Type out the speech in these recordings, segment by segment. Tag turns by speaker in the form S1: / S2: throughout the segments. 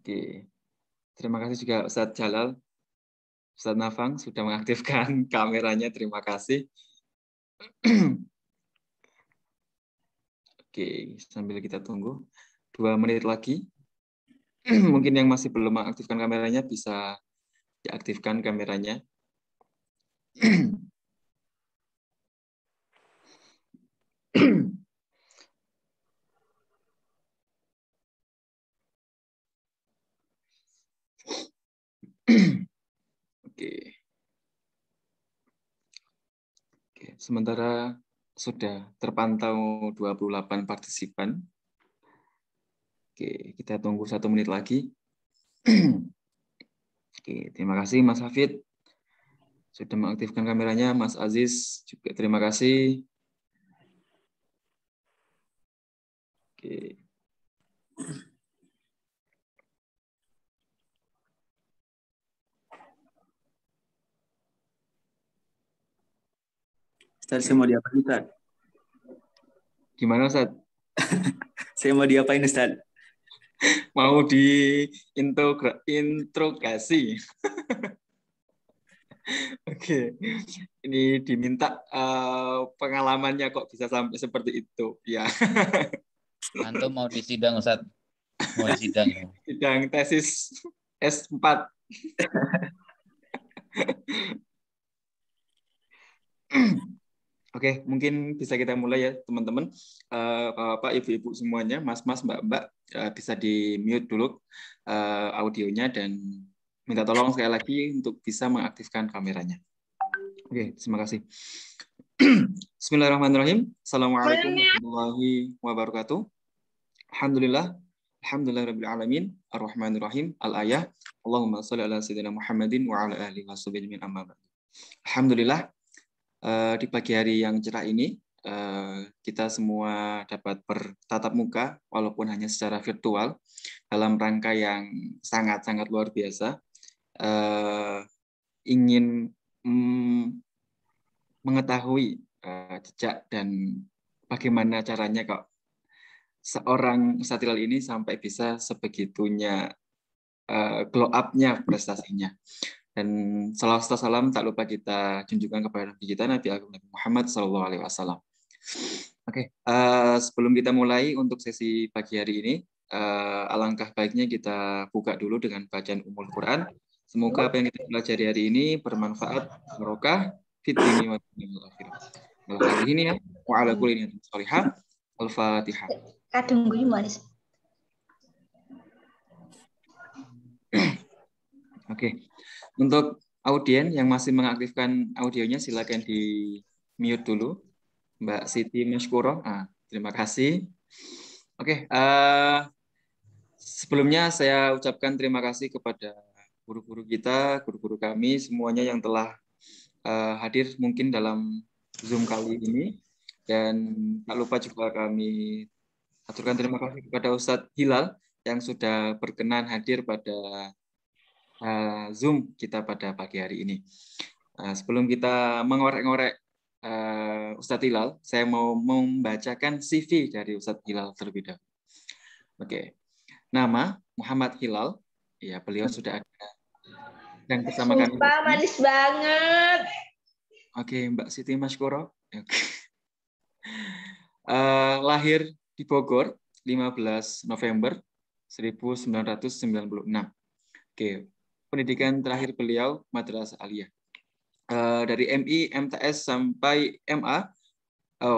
S1: Oke. Terima kasih juga Ustadz Jalal, Ustadz Nafang sudah mengaktifkan kameranya. Terima kasih. Oke, sambil kita tunggu 2 menit lagi. Mungkin yang masih belum mengaktifkan kameranya bisa diaktifkan kameranya. Oke. Oke, sementara sudah terpantau 28 partisipan. Oke, kita tunggu 1 menit lagi. Oke, terima kasih Mas Hafid sudah mengaktifkan kameranya. Mas Aziz juga terima kasih. Oke.
S2: Ustaz, saya mau diapain, Ustaz?
S1: Gimana Ustaz?
S2: Saya mau diapain, Ustaz?
S1: Mau diinterogasi. Oke, ini diminta pengalamannya kok bisa sampai seperti itu, ya.
S3: Antum mau disidang, Ustaz? Mau disidang.
S1: Sidang tesis S4. Oke, mungkin bisa kita mulai ya, teman-teman. Bapak, ibu-ibu semuanya, mas-mas, mbak-mbak, bisa di-mute dulu audionya dan minta tolong sekali lagi untuk bisa mengaktifkan kameranya. Oke, terima kasih. Bismillahirrahmanirrahim. Assalamualaikum warahmatullahi wabarakatuh. Alhamdulillah. Alhamdulillahirabbil alamin. Arrahmanirrahim. Al-ayah. Allahumma shalli ala sayyidina Muhammadin wa ala alihi washabbihi amma ba'du. Alhamdulillah, di pagi hari yang cerah ini kita semua dapat bertatap muka walaupun hanya secara virtual dalam rangka yang sangat-sangat luar biasa. Ingin mengetahui jejak dan bagaimana caranya kok seorang Ustadz Hilal ini sampai bisa sebegitunya glow up-nya prestasinya. Dan salawat salam tak lupa kita junjukkan kepada Nabi kita Nabi Muhammad SAW. Oke, sebelum kita mulai untuk sesi pagi hari ini, alangkah baiknya kita buka dulu dengan bacaan Ummul Quran. Semoga apa yang kita pelajari hari ini bermanfaat, barokah, fitni wa ini ya, wa ala kulli niyatin shalihah. Al-Fatihah. Oke. Untuk audien yang masih mengaktifkan audionya silakan di mute dulu. Mbak Siti Mashkuro. Terima kasih. Oke, sebelumnya saya ucapkan terima kasih kepada guru-guru kita, guru-guru kami semuanya yang telah hadir mungkin dalam Zoom kali ini. Dan tak lupa juga kami aturkan terima kasih kepada Ustadz Hilal yang sudah berkenan hadir pada Zoom kita pada pagi hari ini. Sebelum kita mengorek-ngorek Ustadz Hilal, saya mau membacakan CV dari Ustadz Hilal terlebih dahulu. Oke, nama Muhammad Hilal, ya beliau sudah ada dan bersama kami.
S4: Manis banget.
S1: Oke, Mbak Siti Mashkuro. Lahir di Bogor 15 November 1996. Oke. Pendidikan terakhir beliau Madrasah Aliyah. Dari MI, MTS sampai MA.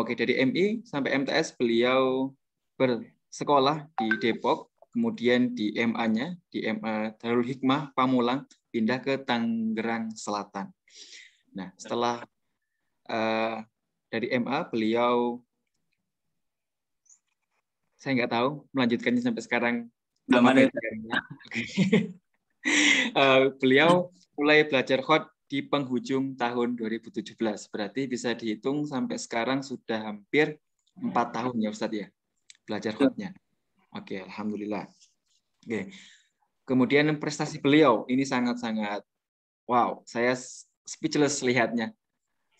S1: Dari MI sampai MTS beliau bersekolah di Depok, kemudian di MA-nya di MA Darul Hikmah Pamulang pindah ke Tangerang Selatan. Nah, setelah dari MA beliau saya nggak tahu melanjutkannya sampai sekarang. Beliau mulai belajar khot di penghujung tahun 2017. Berarti bisa dihitung sampai sekarang sudah hampir 4 tahun ya Ustadz ya belajar khotnya. Oke, alhamdulillah. Oke. Kemudian prestasi beliau ini sangat-sangat wow, saya speechless lihatnya.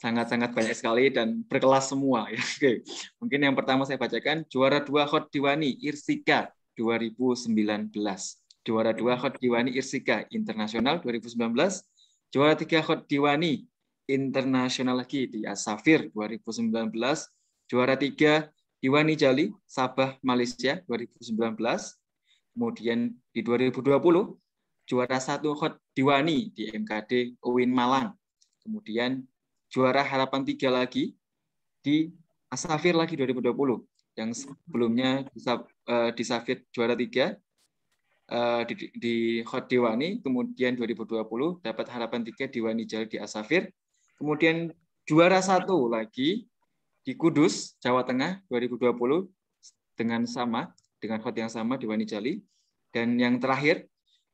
S1: Sangat-sangat banyak sekali dan berkelas semua ya. Oke. Mungkin yang pertama saya bacakan juara 2 khot Diwani Irsika 2019. Juara 2 Khot Diwani Irsika Internasional 2019. Juara 3 Khot Diwani Internasional lagi di As-Safir 2019. Juara 3 Diwani Jali Sabah Malaysia 2019. Kemudian di 2020 juara 1 Khot Diwani di MKD UIN Malang. Kemudian juara harapan 3 lagi di As-Safir lagi 2020. Yang sebelumnya di Safir juara 3 di Khot Diwani, kemudian 2020 dapat harapan 3 Diwani Jali di As-Safir. Kemudian juara 1 lagi di Kudus, Jawa Tengah 2020 dengan Khot yang sama Diwani Jali. Dan yang terakhir,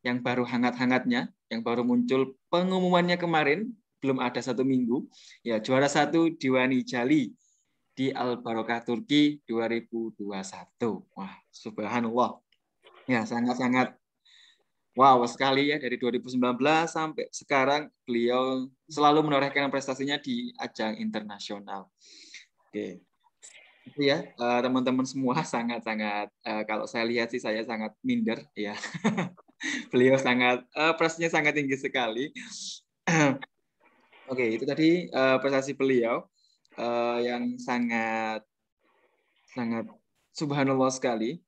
S1: yang baru hangat-hangatnya, yang baru muncul pengumumannya kemarin, belum ada 1 minggu, ya juara 1 Diwani Jali di Al-Barokah Turki 2021. Wah, subhanallah. Ya, sangat-sangat wow sekali ya, dari 2019 sampai sekarang beliau selalu menorehkan prestasinya di ajang internasional. Oke. Itu ya, teman-teman semua sangat-sangat kalau saya lihat sih saya sangat minder ya. Beliau sangat prestasinya sangat tinggi sekali. Oke, itu tadi prestasi beliau yang sangat subhanallah sekali.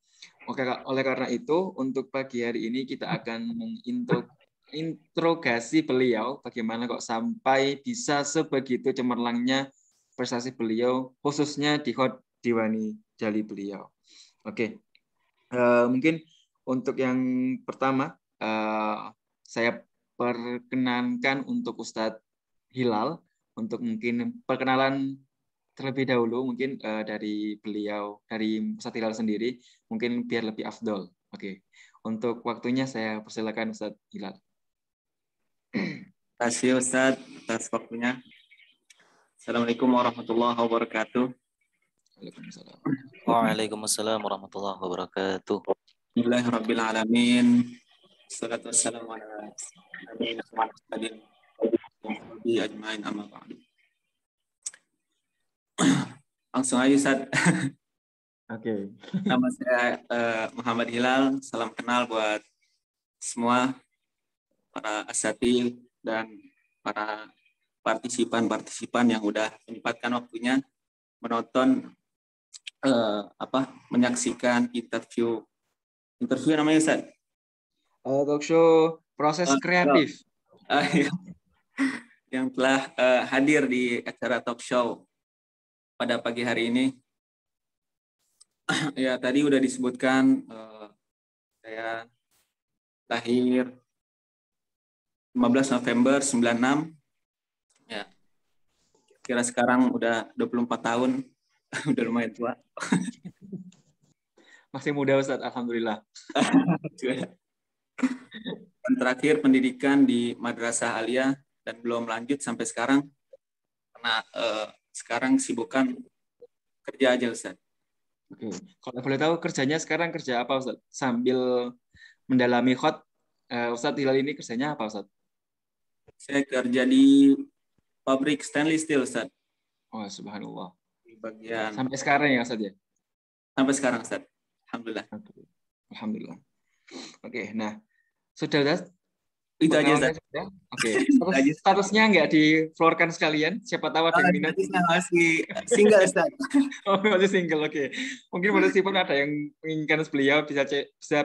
S1: Oke, oleh karena itu untuk pagi hari ini kita akan menginterogasi beliau bagaimana kok sampai bisa sebegitu cemerlangnya prestasi beliau khususnya di Khot Diwani Jali beliau. Oke, mungkin untuk yang pertama saya perkenankan untuk Ustadz Hilal untuk mungkin perkenalan terlebih dahulu mungkin dari beliau, dari Ustadz Hilal sendiri, mungkin biar lebih afdol. Oke. Untuk waktunya saya persilakan Ustadz Hilal.
S2: Terima kasih Ustadz atas waktunya. Assalamualaikum warahmatullahi wabarakatuh.
S1: Waalaikumsalam.
S3: Waalaikumsalam warahmatullahi wabarakatuh.
S2: Alhamdulillahirrahmanirrahim. Assalatu wassalamu ala nabiyina Muhammadin wa alihi ajmain amma ba'du. Langsung aja Ustaz.
S1: Oke.
S2: Nama saya Muhammad Hilal. Salam kenal buat semua para asatidz dan para partisipan yang udah menyempatkan waktunya menonton menyaksikan interview namanya Ustaz.
S1: Talk show proses kreatif.
S2: Yang telah hadir di acara talk show pada pagi hari ini. Ya, tadi udah disebutkan saya lahir 15 November 96. Ya. Kira sekarang udah 24 tahun. Udah lumayan tua.
S1: Masih muda Ustaz, alhamdulillah.
S2: Dan terakhir pendidikan di Madrasah Aliyah dan belum lanjut sampai sekarang karena sekarang sibukan kerja aja Ustaz.
S1: Oke. Kalau boleh tahu kerjanya sekarang kerja apa Ustaz? Sambil mendalami Khot, Ustaz Hilal ini kerjanya apa Ustaz?
S2: Saya kerja di pabrik stainless steel Ustaz.
S1: Oh, subhanallah.
S2: Di bagian
S1: sampai sekarang ya Ustaz ya?
S2: Sampai sekarang Ustaz. Alhamdulillah.
S1: Alhamdulillah. Oke, nah sudah Ustaz?
S2: Itu aja Ustaz.
S1: Oke. Statusnya nggak di-floorkan sekalian? Siapa tahu ada yang minat.
S2: Masih single Ustaz.
S1: Oh, masih single, oke. Mungkin meskipun ada yang menginginkan beliau bisa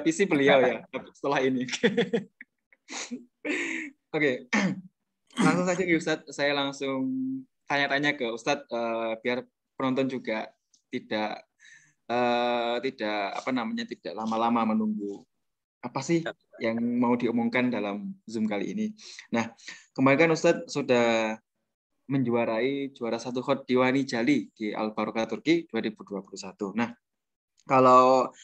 S1: PC beliau ya setelah ini. Oke. Langsung saja nih Ustadz, saya langsung tanya-tanya ke Ustadz biar penonton juga tidak tidak lama-lama menunggu apa sih yang mau diomongkan dalam Zoom kali ini. Nah, kemarin kan Ustadz sudah menjuarai juara 1 Khot Diwani Jali di Al-Barokah Turki 2021. Nah, kalau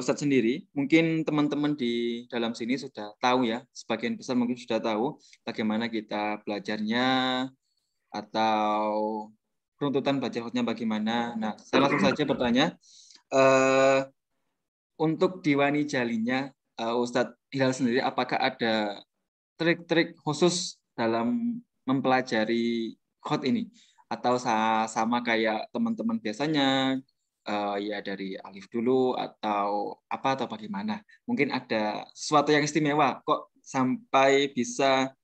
S1: Ustadz sendiri, mungkin teman-teman di dalam sini sudah tahu ya, sebagian besar mungkin sudah tahu bagaimana kita belajarnya atau runtutan belajar Khotnya bagaimana. Nah, saya langsung saja bertanya, untuk Diwani Jalinya, Ustadz Hilal sendiri, apakah ada trik-trik khusus dalam mempelajari Khot ini? Atau sama kayak teman-teman biasanya, ya dari alif dulu atau apa atau bagaimana? Mungkin ada sesuatu yang istimewa kok sampai bisa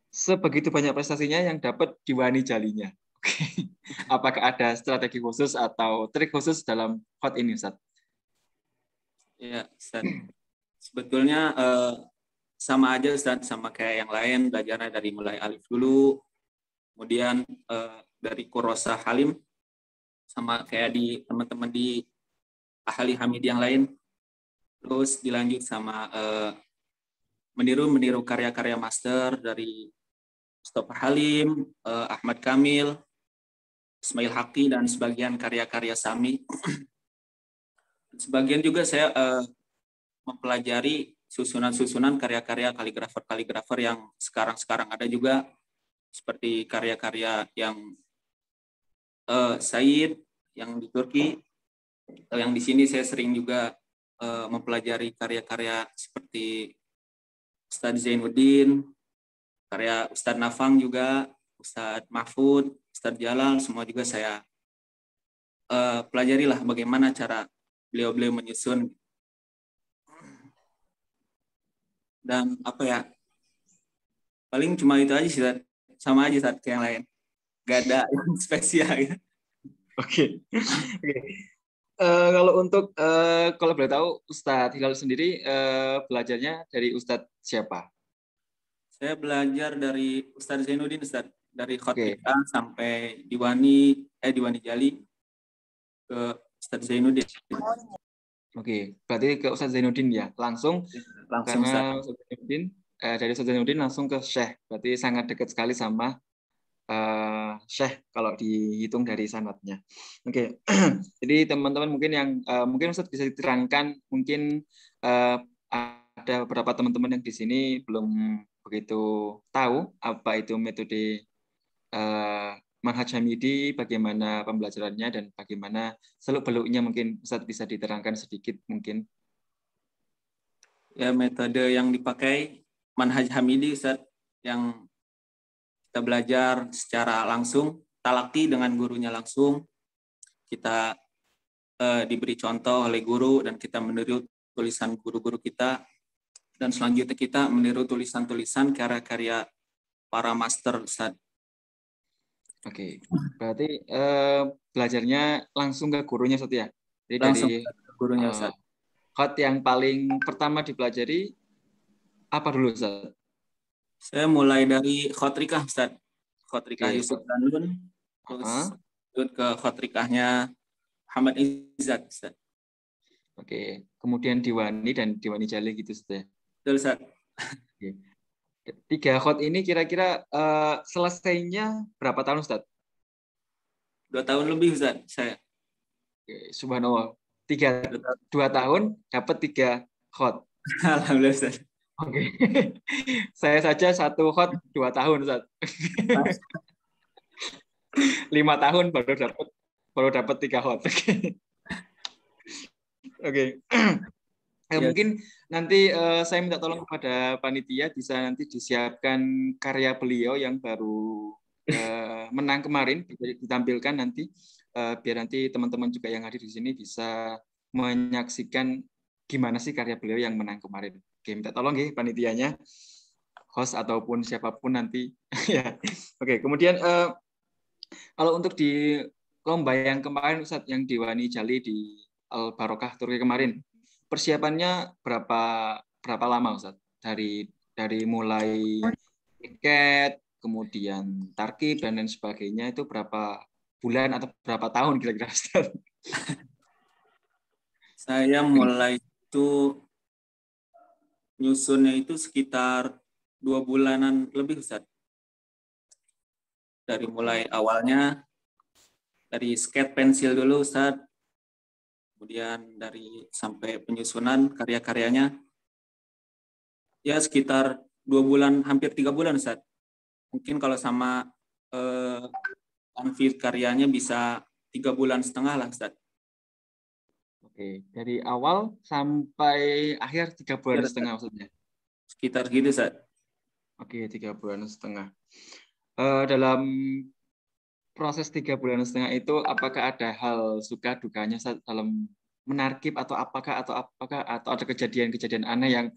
S1: sebegitu banyak prestasinya yang dapat diwani jalinya. Oke. Apakah ada strategi khusus atau trik khusus dalam hot ini, Ustaz?
S2: Ya, Ustaz. Sebetulnya sama aja Ustaz, sama kayak yang lain, belajarnya dari mulai alif dulu, kemudian dari Qurrasa Halim, sama kayak di teman-teman di ahli Hamid yang lain, terus dilanjut sama meniru karya-karya master dari Mustafa Halim, Ahmad Kamil, Ismail Haqqi, dan sebagian karya-karya Sami. Sebagian juga saya mempelajari susunan-susunan karya-karya kaligrafer yang sekarang ada juga, seperti karya-karya yang Said yang di Turki, atau yang di sini saya sering juga mempelajari karya-karya seperti Ustadz Zainuddin, karya Ustadz Nafang juga, Ustadz Mahfud, Ustadz Jalal, semua juga saya pelajari lah bagaimana cara beliau-beliau menyusun. Dan apa ya, paling cuma itu aja sih, sama aja saat kayak yang lain, gak ada yang spesial gitu.
S1: Oke. Kalau untuk kalau boleh tahu Ustadz Hilal sendiri belajarnya dari Ustadz siapa?
S2: Saya belajar dari Ustadz Zainuddin, Ustadz, dari Khotrika sampai Diwani Jali ke Ustadz Zainuddin.
S1: Oke, berarti ke Ustadz Zainuddin ya, langsung karena Ustadz Zainuddin dari Ustadz Zainuddin langsung ke Syekh, berarti sangat dekat sekali sama Syekh kalau dihitung dari sanadnya. Oke, jadi teman-teman mungkin yang mungkin Ustadz bisa diterangkan, mungkin ada beberapa teman-teman yang di sini belum begitu tahu apa itu metode Manhaj Hamidi, bagaimana pembelajarannya dan bagaimana seluk-beluknya, mungkin Ustadz bisa diterangkan sedikit mungkin.
S2: Ya, metode yang dipakai Manhaj Hamidi, Ustadz, yang kita belajar secara langsung, talaki dengan gurunya langsung, kita diberi contoh oleh guru dan kita meniru tulisan guru-guru kita, dan selanjutnya kita meniru tulisan-tulisan karya-karya para master, Ustadz.
S1: Oke, berarti belajarnya langsung ke gurunya, Ustadz ya? Jadi
S2: langsung
S1: dari
S2: ke gurunya, Ustadz.
S1: Hot yang paling pertama dipelajari apa dulu, Ustadz?
S2: Saya mulai dari Khotrikah, Ustadz. Khotrikah Yusuf Danun, terus lanjut ke Khotrikahnya Muhammad Izzat, Ustadz.
S1: Oke, kemudian Diwani dan Diwani Jali gitu, Ustadz.
S2: Betul, Ustadz.
S1: Oke. 3 hot ini kira-kira selesainya berapa tahun, Ustadz?
S2: 2 tahun lebih, Ustadz, saya.
S1: Oke, subhanallah. 2 tahun dapat 3 hot.
S2: Alhamdulillah, Ustadz.
S1: Oke. Saya saja 1 hot 2 tahun, Ustadz. 5 tahun baru dapat 3 hot. Oke. Mungkin nanti saya minta tolong kepada panitia, bisa nanti disiapkan karya beliau yang baru menang kemarin, bisa ditampilkan nanti biar nanti teman-teman juga yang hadir di sini bisa menyaksikan gimana sih karya beliau yang menang kemarin. Oke, minta tolong ya panitianya, host ataupun siapapun nanti. Ya. Oke, kemudian kalau untuk di lomba yang kemarin, Ustadz, yang Diwani Jali di Al Barokah Turki kemarin, persiapannya berapa lama, Ustadz? Dari mulai tiket, kemudian tarkib dan lain sebagainya, itu berapa bulan atau berapa tahun kira-kira, Ustadz?
S2: Saya mulai itu nyusunnya itu sekitar 2 bulanan lebih, Ustadz. Dari mulai awalnya dari sketch pensil dulu, Ustadz. Kemudian dari sampai penyusunan karya-karyanya ya sekitar 2 bulan, hampir 3 bulan, Ustadz. Mungkin kalau sama kanvas karyanya bisa 3,5 bulan lah, Ustadz.
S1: Oke, dari awal sampai akhir 3,5 bulan maksudnya.
S2: Sekitar gitu, Ustadz.
S1: Oke, 3,5 bulan. Dalam proses 3,5 bulan itu apakah ada hal suka dukanya dalam menarkib atau apakah atau ada kejadian-kejadian aneh yang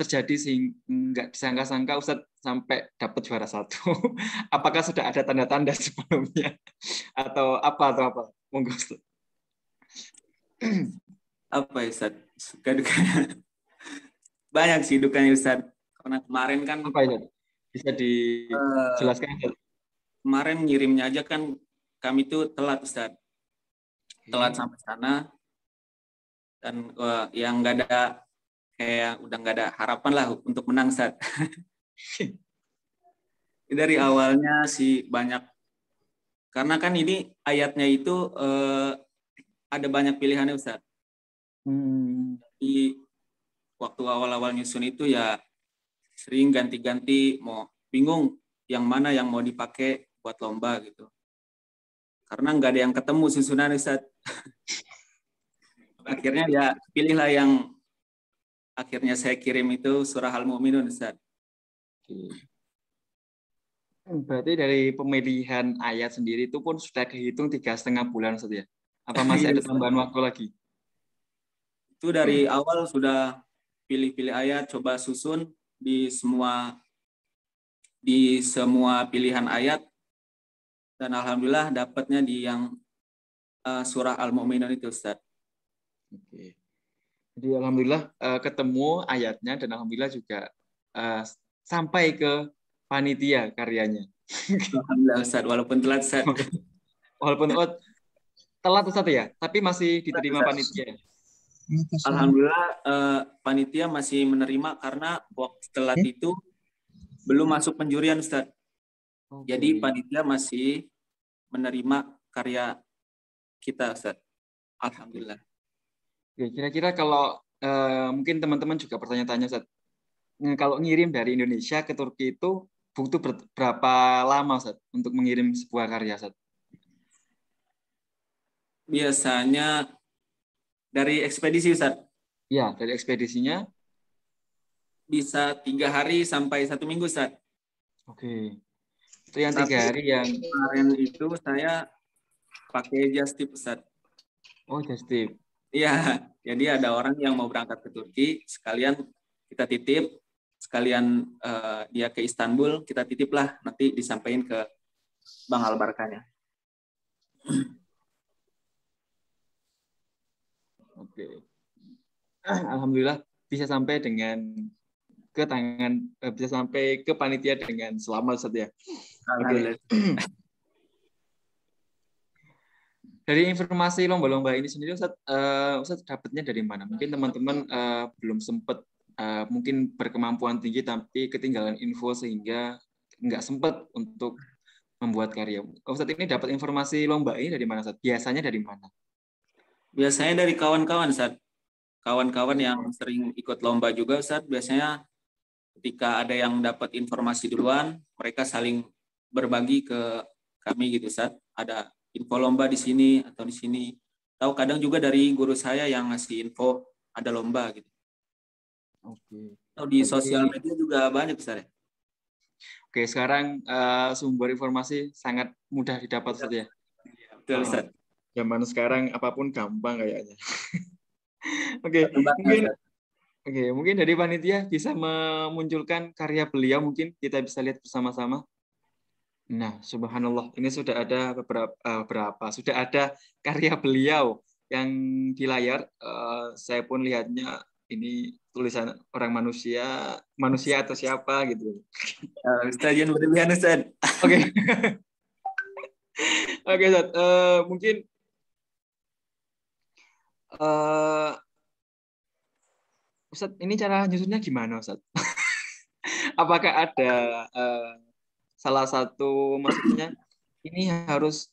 S1: terjadi sehingga nggak disangka-sangka Ustadz sampai dapat juara 1. Apakah sudah ada tanda-tanda sebelumnya atau apa? Monggo Ustadz.
S2: Apa ya Ustaz? Suka dukanya. Banyak sih dukanya Ustaz. Karena kemarin kan
S1: Apa itu? Bisa dijelaskan Ustadz?
S2: Kemarin ngirimnya aja kan kami tuh telat Ustaz. Telat sampai sana. Dan yang nggak ada kayak udah nggak ada harapan lah untuk menang Ustaz. Dari awalnya sih banyak. Karena kan ini ayatnya itu ada banyak pilihannya Ustaz. Di waktu awal-awal nyusun itu ya sering ganti-ganti, mau bingung yang mana yang mau dipakai buat lomba gitu. Karena nggak ada yang ketemu susunan Ustaz. Akhirnya ya pilihlah yang akhirnya saya kirim itu surah Al-Mu'minun Ustaz.
S1: Berarti dari pemilihan ayat sendiri itu pun sudah kehitung 3,5 bulan Ustaz ya? Apa masih ada tambahan waktu lagi?
S2: Itu dari awal sudah pilih-pilih ayat, coba susun di semua pilihan ayat, dan alhamdulillah dapatnya di yang surah Al-Mu'minun itu Ustaz.
S1: Oke. Jadi alhamdulillah ketemu ayatnya dan alhamdulillah juga sampai ke panitia karyanya.
S2: Alhamdulillah Ustaz, walaupun telat Ustaz.
S1: Walaupun telat Ustaz ya, tapi masih diterima panitia.
S2: Alhamdulillah panitia masih menerima karena waktu telat itu belum masuk penjurian Ustaz.
S1: Okay.
S2: Jadi panitia masih menerima karya kita Ustaz. Alhamdulillah.
S1: Oke, kira-kira kalau mungkin teman-teman juga bertanya-tanya Ustaz. Kalau ngirim dari Indonesia ke Turki itu butuh berapa lama Ustaz untuk mengirim sebuah karya Ustaz?
S2: Biasanya dari ekspedisi Ustaz?
S1: Ya, dari ekspedisinya
S2: bisa 3 hari sampai 1 minggu Ustaz.
S1: Oke. Itu yang 3 hari yang
S2: kemarin itu saya pakai just tip Ustaz.
S1: Oh, just tip.
S2: Iya, jadi ada orang yang mau berangkat ke Turki, sekalian kita titip, sekalian dia ke Istanbul, kita titiplah, nanti disampaikan ke Bang Albarkanya.
S1: Oke. Alhamdulillah bisa sampai bisa sampai ke panitia dengan selamat Ustaz ya. Oke. Dari informasi lomba-lomba ini sendiri Ustaz dapatnya dari mana? Mungkin teman-teman belum sempat mungkin berkemampuan tinggi tapi ketinggalan info sehingga nggak sempat untuk membuat karya. Ustaz ini dapat informasi lomba ini dari mana Ustaz? Biasanya dari mana?
S2: Biasanya dari kawan-kawan Ustaz. Kawan-kawan yang sering ikut lomba juga Ustaz, biasanya ketika ada yang dapat informasi duluan, mereka saling berbagi ke kami gitu Ustaz. Ada info lomba di sini atau di sini. Tahu kadang juga dari guru saya yang ngasih info ada lomba gitu.
S1: Oke.
S2: Atau di sosial media juga banyak Ustaz ya.
S1: Oke, sekarang sumber informasi sangat mudah didapat Ustaz ya.
S2: Betul Ustaz.
S1: Zaman sekarang apapun gampang kayaknya. Mungkin dari panitia bisa memunculkan karya beliau, mungkin kita bisa lihat bersama-sama. Nah, subhanallah, ini sudah ada sudah ada karya beliau yang di layar. Saya pun lihatnya ini tulisan orang manusia atau siapa gitu.
S2: Ustaz yang berlebihan Ustaz.
S1: Oke. Oke, Ustaz. Mungkin Ustaz, ini cara nyusunnya gimana Ustaz? Apakah ada salah satu, maksudnya ini harus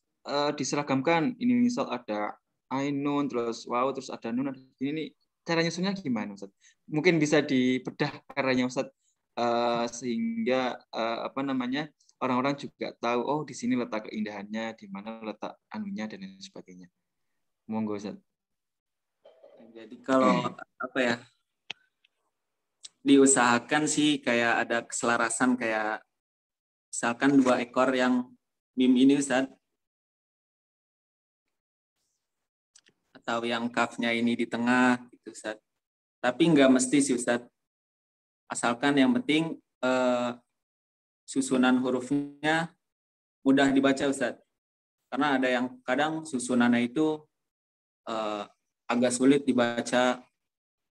S1: diseragamkan, ini misal ada ainun terus waw terus ada nun, ini cara nyusunnya gimana Ustaz? Mungkin bisa dibedah caranya Ustaz sehingga orang-orang juga tahu oh di sini letak keindahannya, di mana letak anunya dan lain sebagainya. Monggo Ustaz.
S2: Jadi kalau diusahakan sih kayak ada keselarasan, kayak misalkan 2 ekor yang mim ini Ustaz. Atau yang kafnya ini di tengah gitu Ustaz. Tapi nggak mesti sih Ustaz. Asalkan yang penting susunan hurufnya mudah dibaca Ustaz. Karena ada yang kadang susunannya itu agak sulit dibaca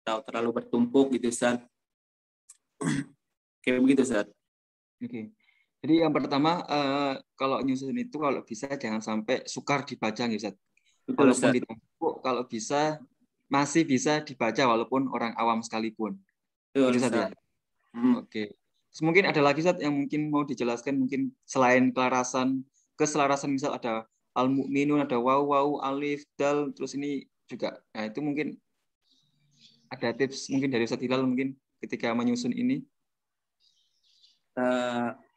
S2: atau terlalu bertumpuk gitu Ustaz. Kayak begitu Ustaz.
S1: Oke. Jadi yang pertama kalau nyusun itu kalau bisa jangan sampai sukar dibaca gitu Ustaz.
S2: Betul
S1: Walaupun
S2: Ustaz.
S1: ditumpuk, kalau bisa masih bisa dibaca walaupun orang awam sekalipun.
S2: Betul
S1: Itu Ustaz ya.
S2: Ustaz.
S1: Oke. Terus mungkin ada lagi Ustaz yang mungkin mau dijelaskan, mungkin selain keselarasan misal ada al-mu'minun, ada waw, alif, dal, terus ini juga. Nah, itu mungkin ada tips mungkin dari Ustaz Hilal mungkin ketika menyusun ini.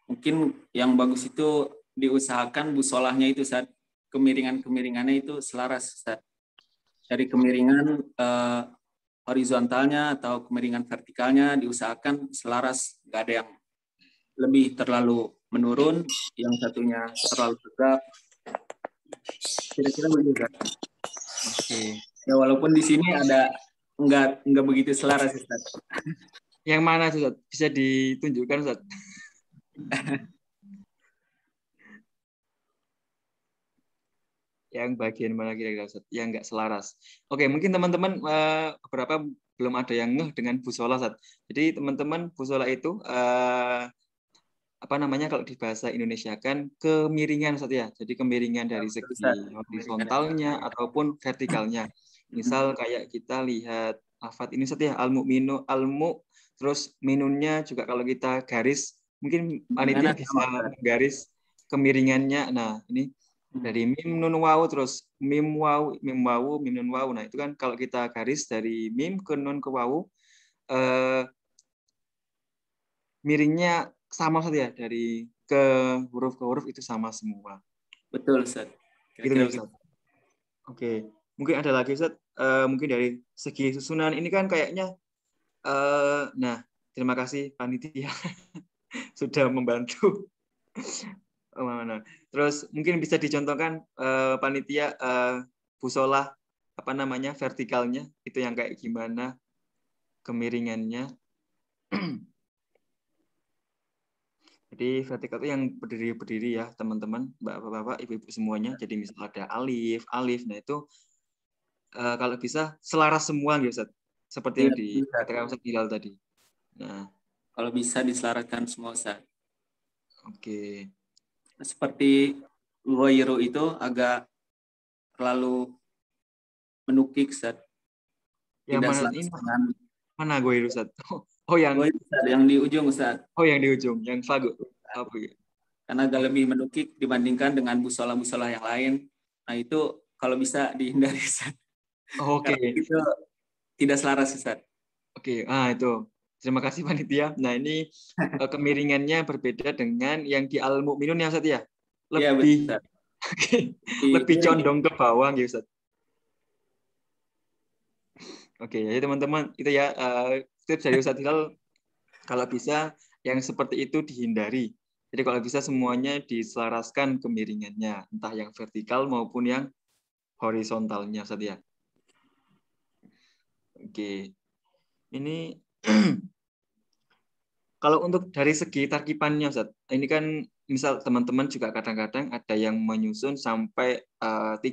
S2: Mungkin yang bagus itu diusahakan busolahnya itu Ustaz. Kemiringan-kemiringannya itu selaras Ustaz. Dari kemiringan horizontalnya atau kemiringan vertikalnya diusahakan selaras, nggak ada yang lebih terlalu menurun, yang satunya terlalu tegak. Kira-kira begitu Ustaz.
S1: Oke.
S2: Ya walaupun di sini ada nggak begitu selaras Ustaz.
S1: Yang mana Ustaz? Bisa ditunjukkan Ustaz? Yang bagian mana kira-kira Ustaz? Yang nggak selaras. Oke, mungkin teman-teman beberapa belum ada yang ngeh dengan busola Ustaz. Jadi teman-teman busola itu apa namanya kalau di bahasa Indonesia kan kemiringan Ustaz ya. Jadi kemiringan dari segi horizontalnya ataupun vertikalnya. Misal kayak kita lihat lafaz ini Ustaz ya, al-mu'minu, al-mu, terus minunnya juga kalau kita garis, mungkin panitia bisa menggaris kemiringannya. Nah, ini dari mim nun waw terus mim waw, mim nun waw. Nah, itu kan kalau kita garis dari mim ke nun ke waw, miringnya sama saja dari ke huruf itu sama semua.
S2: Betul Ustaz.
S1: Gitu ya Ustaz. Oke, mungkin ada lagi Ustaz. Mungkin dari segi susunan ini kan kayaknya nah, terima kasih panitia sudah membantu. Terus mungkin bisa dicontohkan panitia busolah apa namanya vertikalnya itu yang kayak gimana kemiringannya. Jadi vertikal itu yang berdiri ya teman-teman, bapak-bapak, ibu-ibu semuanya. Jadi misal ada alif, nah itu kalau bisa selaras semua gitu Ustaz. Seperti yang dikatakan Ustaz Hilal tadi. Nah,
S2: kalau bisa diselaraskan semua Ustaz.
S1: Oke.
S2: Seperti ghairu itu agak terlalu menukik Ustaz.
S1: Yang mana ini? Mana ghairu Ustaz? Oh yang
S2: di ujung Ustaz.
S1: Oh yang di ujung, yang fagu. Apa ya?
S2: Karena agak lebih menukik dibandingkan dengan busola-busola yang lain. Nah itu kalau bisa dihindari Ustaz.
S1: Oke.
S2: Itu tidak selaras Ustaz.
S1: Oke, itu. Terima kasih panitia. Nah ini kemiringannya berbeda dengan yang di al-mu'minun ya Ustaz ya. Lebih
S2: ya,
S1: lebih condong ke bawah ya Ustaz. Oke, jadi teman-teman itu ya tips dari Ustaz Hilal kalau bisa yang seperti itu dihindari. Jadi kalau bisa semuanya diselaraskan kemiringannya, entah yang vertikal maupun yang horizontalnya Ustaz ya. Oke. Ini kalau untuk dari segi tarkibannya Ustaz, ini kan misal teman-teman juga kadang-kadang ada yang menyusun sampai 3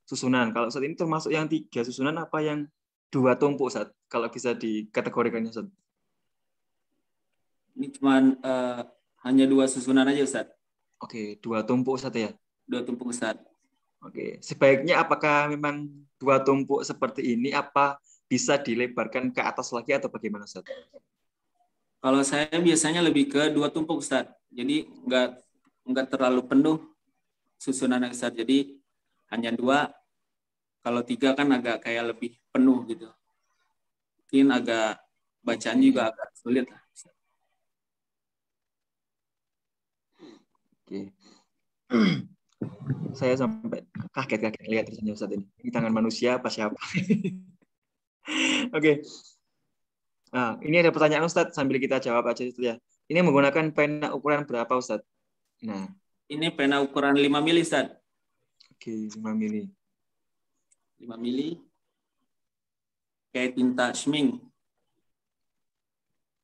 S1: susunan. Kalau saat ini termasuk yang 3 susunan apa yang 2 tumpuk Ustaz? Kalau bisa dikategorikannya Ustaz.
S2: Ini cuma hanya 2 susunan aja Ustaz.
S1: Oke, 2 tumpuk Ustaz ya?
S2: 2 tumpuk Ustaz.
S1: Oke, sebaiknya apakah memang 2 tumpuk seperti ini apa bisa dilebarkan ke atas lagi atau bagaimana Ustaz?
S2: Kalau saya biasanya lebih ke 2 tumpuk Ustaz. Jadi enggak terlalu penuh susunan Ustaz. Jadi hanya 2. Kalau 3 kan agak kayak lebih penuh gitu. Mungkin agak bacaan juga agak sulit lah.
S1: Oke. Saya sampai kaget lihat tulisannya Ustaz ini. Ini tangan manusia apa siapa? Oke. Nah, ini ada pertanyaan Ustaz sambil kita jawab aja itu ya. Ini menggunakan pena ukuran berapa Ustaz? Nah,
S2: Ini pena ukuran 5 mili, Ustaz.
S1: Oke, 5 mili.
S2: 5 mili. Kayak tinta Schmink.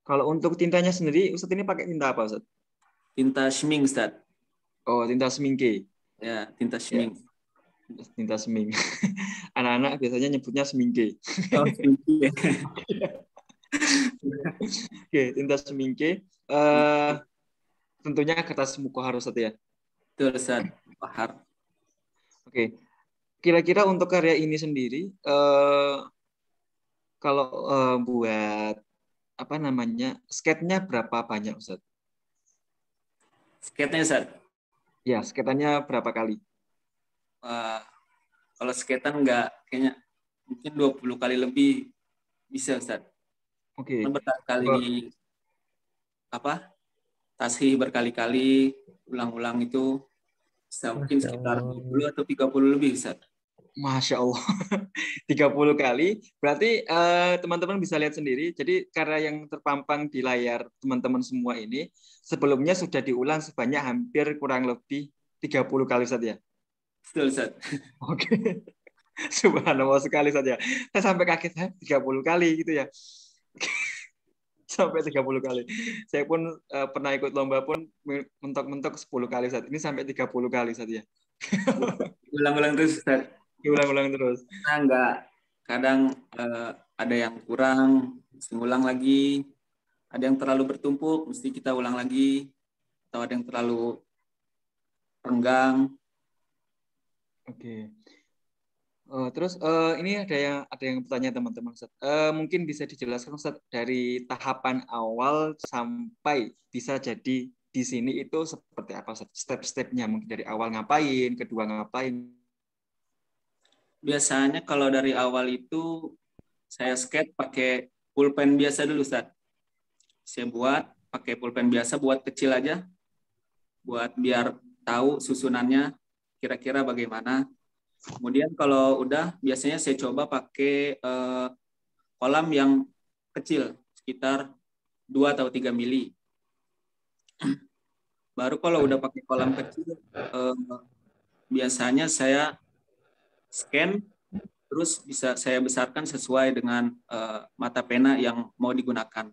S1: Kalau untuk tintanya sendiri, Ustadz ini pakai tinta apa, Ustadz?
S2: Tinta Schmink, Ustaz.
S1: Oh, tinta semingke.
S2: Ya, tinta Schmink.
S1: Tinta seming. Anak-anak biasanya nyebutnya semingke.
S2: Oh, Schmink.
S1: Oke, tinta semingke. Tentunya kertas mukohar, Ustadz ya.
S2: Betul, Ustaz. Pahar.
S1: Oke. Kira-kira untuk karya ini sendiri, kalau buat apa namanya, sketnya berapa banyak, Ustadz?
S2: Sketnya, Ustaz.
S1: Ya, sketannya berapa kali?
S2: Wah, kalau skatean enggak, kayaknya mungkin 20 kali lebih bisa, Ustaz.
S1: Oke.
S2: Kan berkali-kali di tasih berkali-kali, ulang-ulang itu bisa mungkin sekitar 20 atau 30 lebih, Ustaz.
S1: Masya Allah, 30 kali. Berarti teman-teman bisa lihat sendiri. Jadi karya yang terpampang di layar teman-teman semua ini sebelumnya sudah diulang sebanyak hampir kurang lebih 30 kali saja.
S2: Betul, Ustaz.
S1: Oke. Subhanallah sekali saja. Saya sampai kaget, 30 kali gitu ya. Sampai 30 kali. Saya pun pernah ikut lomba pun mentok-mentok 10 kali saat. Ini sampai 30 kali saja.
S2: Ulang-ulang terus, Ustaz.
S1: Diulang-ulang terus.
S2: Nah, enggak, kadang ada yang kurang, mesti ulang lagi. Ada yang terlalu bertumpuk, mesti kita ulang lagi. Atau ada yang terlalu renggang.
S1: Oke. Terus ini ada yang bertanya teman-teman, Ustaz. Mungkin bisa dijelaskan, Ustaz, dari tahapan awal sampai bisa jadi di sini itu seperti apa, Ustaz? Step-stepnya mungkin dari awal ngapain, kedua ngapain.
S2: Biasanya kalau dari awal itu saya skate pakai pulpen biasa dulu, Ustaz. Saya buat pakai pulpen biasa, buat kecil aja. Buat biar tahu susunannya kira-kira bagaimana. Kemudian kalau udah, biasanya saya coba pakai kolam yang kecil, sekitar 2 atau 3 mili. Baru kalau udah pakai kolam kecil, biasanya saya scan, terus bisa saya besarkan sesuai dengan mata pena yang mau digunakan.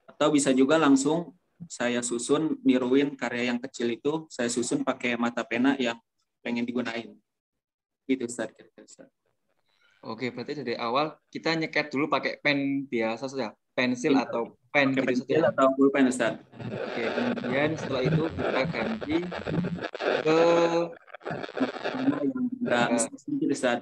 S2: Atau bisa juga langsung saya susun, niruin karya yang kecil itu, saya susun pakai mata pena yang pengen digunain. Gitu, Ustaz.
S1: Oke, berarti dari awal kita nyeket dulu pakai pen biasa saja, pensil atau pen
S2: Pakai
S1: gitu
S2: pensil
S1: saja.
S2: atau pulpen, Ustaz.
S1: Oke, kemudian setelah itu kita ganti ke
S2: Yang enggak besar sedikit, Ustaz.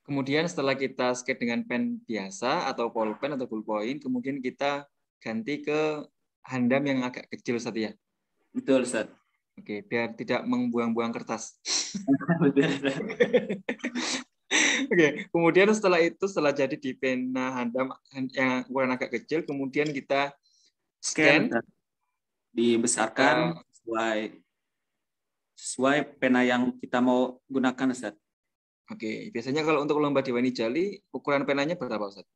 S1: kemudian setelah kita skate dengan pen biasa atau pulpen atau ballpoint, kemudian kita ganti ke handam yang agak kecil saja ya.
S2: Betul, Ustaz.
S1: Oke, biar tidak membuang-buang kertas.
S2: Betul, Ustaz.
S1: Oke, kemudian setelah jadi di pena handam yang ukuran agak kecil, kemudian kita scan.
S2: Ustaz. Dibesarkan sesuai pena yang kita mau gunakan, Ustaz.
S1: Oke, biasanya kalau untuk lomba Dewani Jali, ukuran penanya berapa, Ustaz?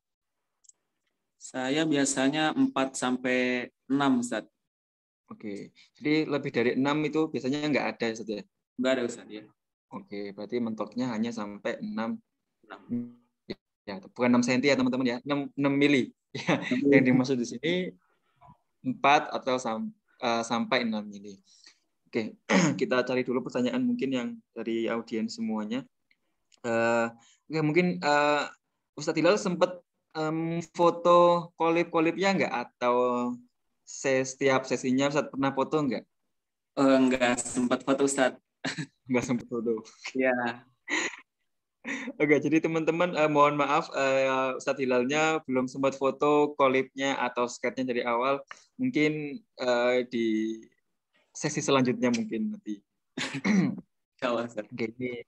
S2: Saya biasanya 4 sampai 6, Ustaz.
S1: Oke, jadi lebih dari 6 itu biasanya nggak ada, Ustaz ya?
S2: Nggak ada, Ustaz, ya.
S1: Oke, berarti mentoknya hanya sampai 6.
S2: 6.
S1: Ya, bukan 6 cm ya, teman-teman ya. 6 mili. Ya, yang dimaksud di sini 4 atau sampai 6 mili. Oke, kita cari dulu pertanyaan mungkin yang dari audiens semuanya. Oke, mungkin Ustadz Hilal sempat foto kolip-kolipnya nggak? Atau setiap sesinya Ustadz pernah foto nggak?
S2: Nggak sempat foto, Ustaz.
S1: Nggak sempat foto.
S2: Ya.
S1: Oke, jadi teman-teman mohon maaf Ustadz Hilalnya belum sempat foto kolipnya atau sketnya dari awal. Mungkin di sesi selanjutnya mungkin nanti. Oke, ini.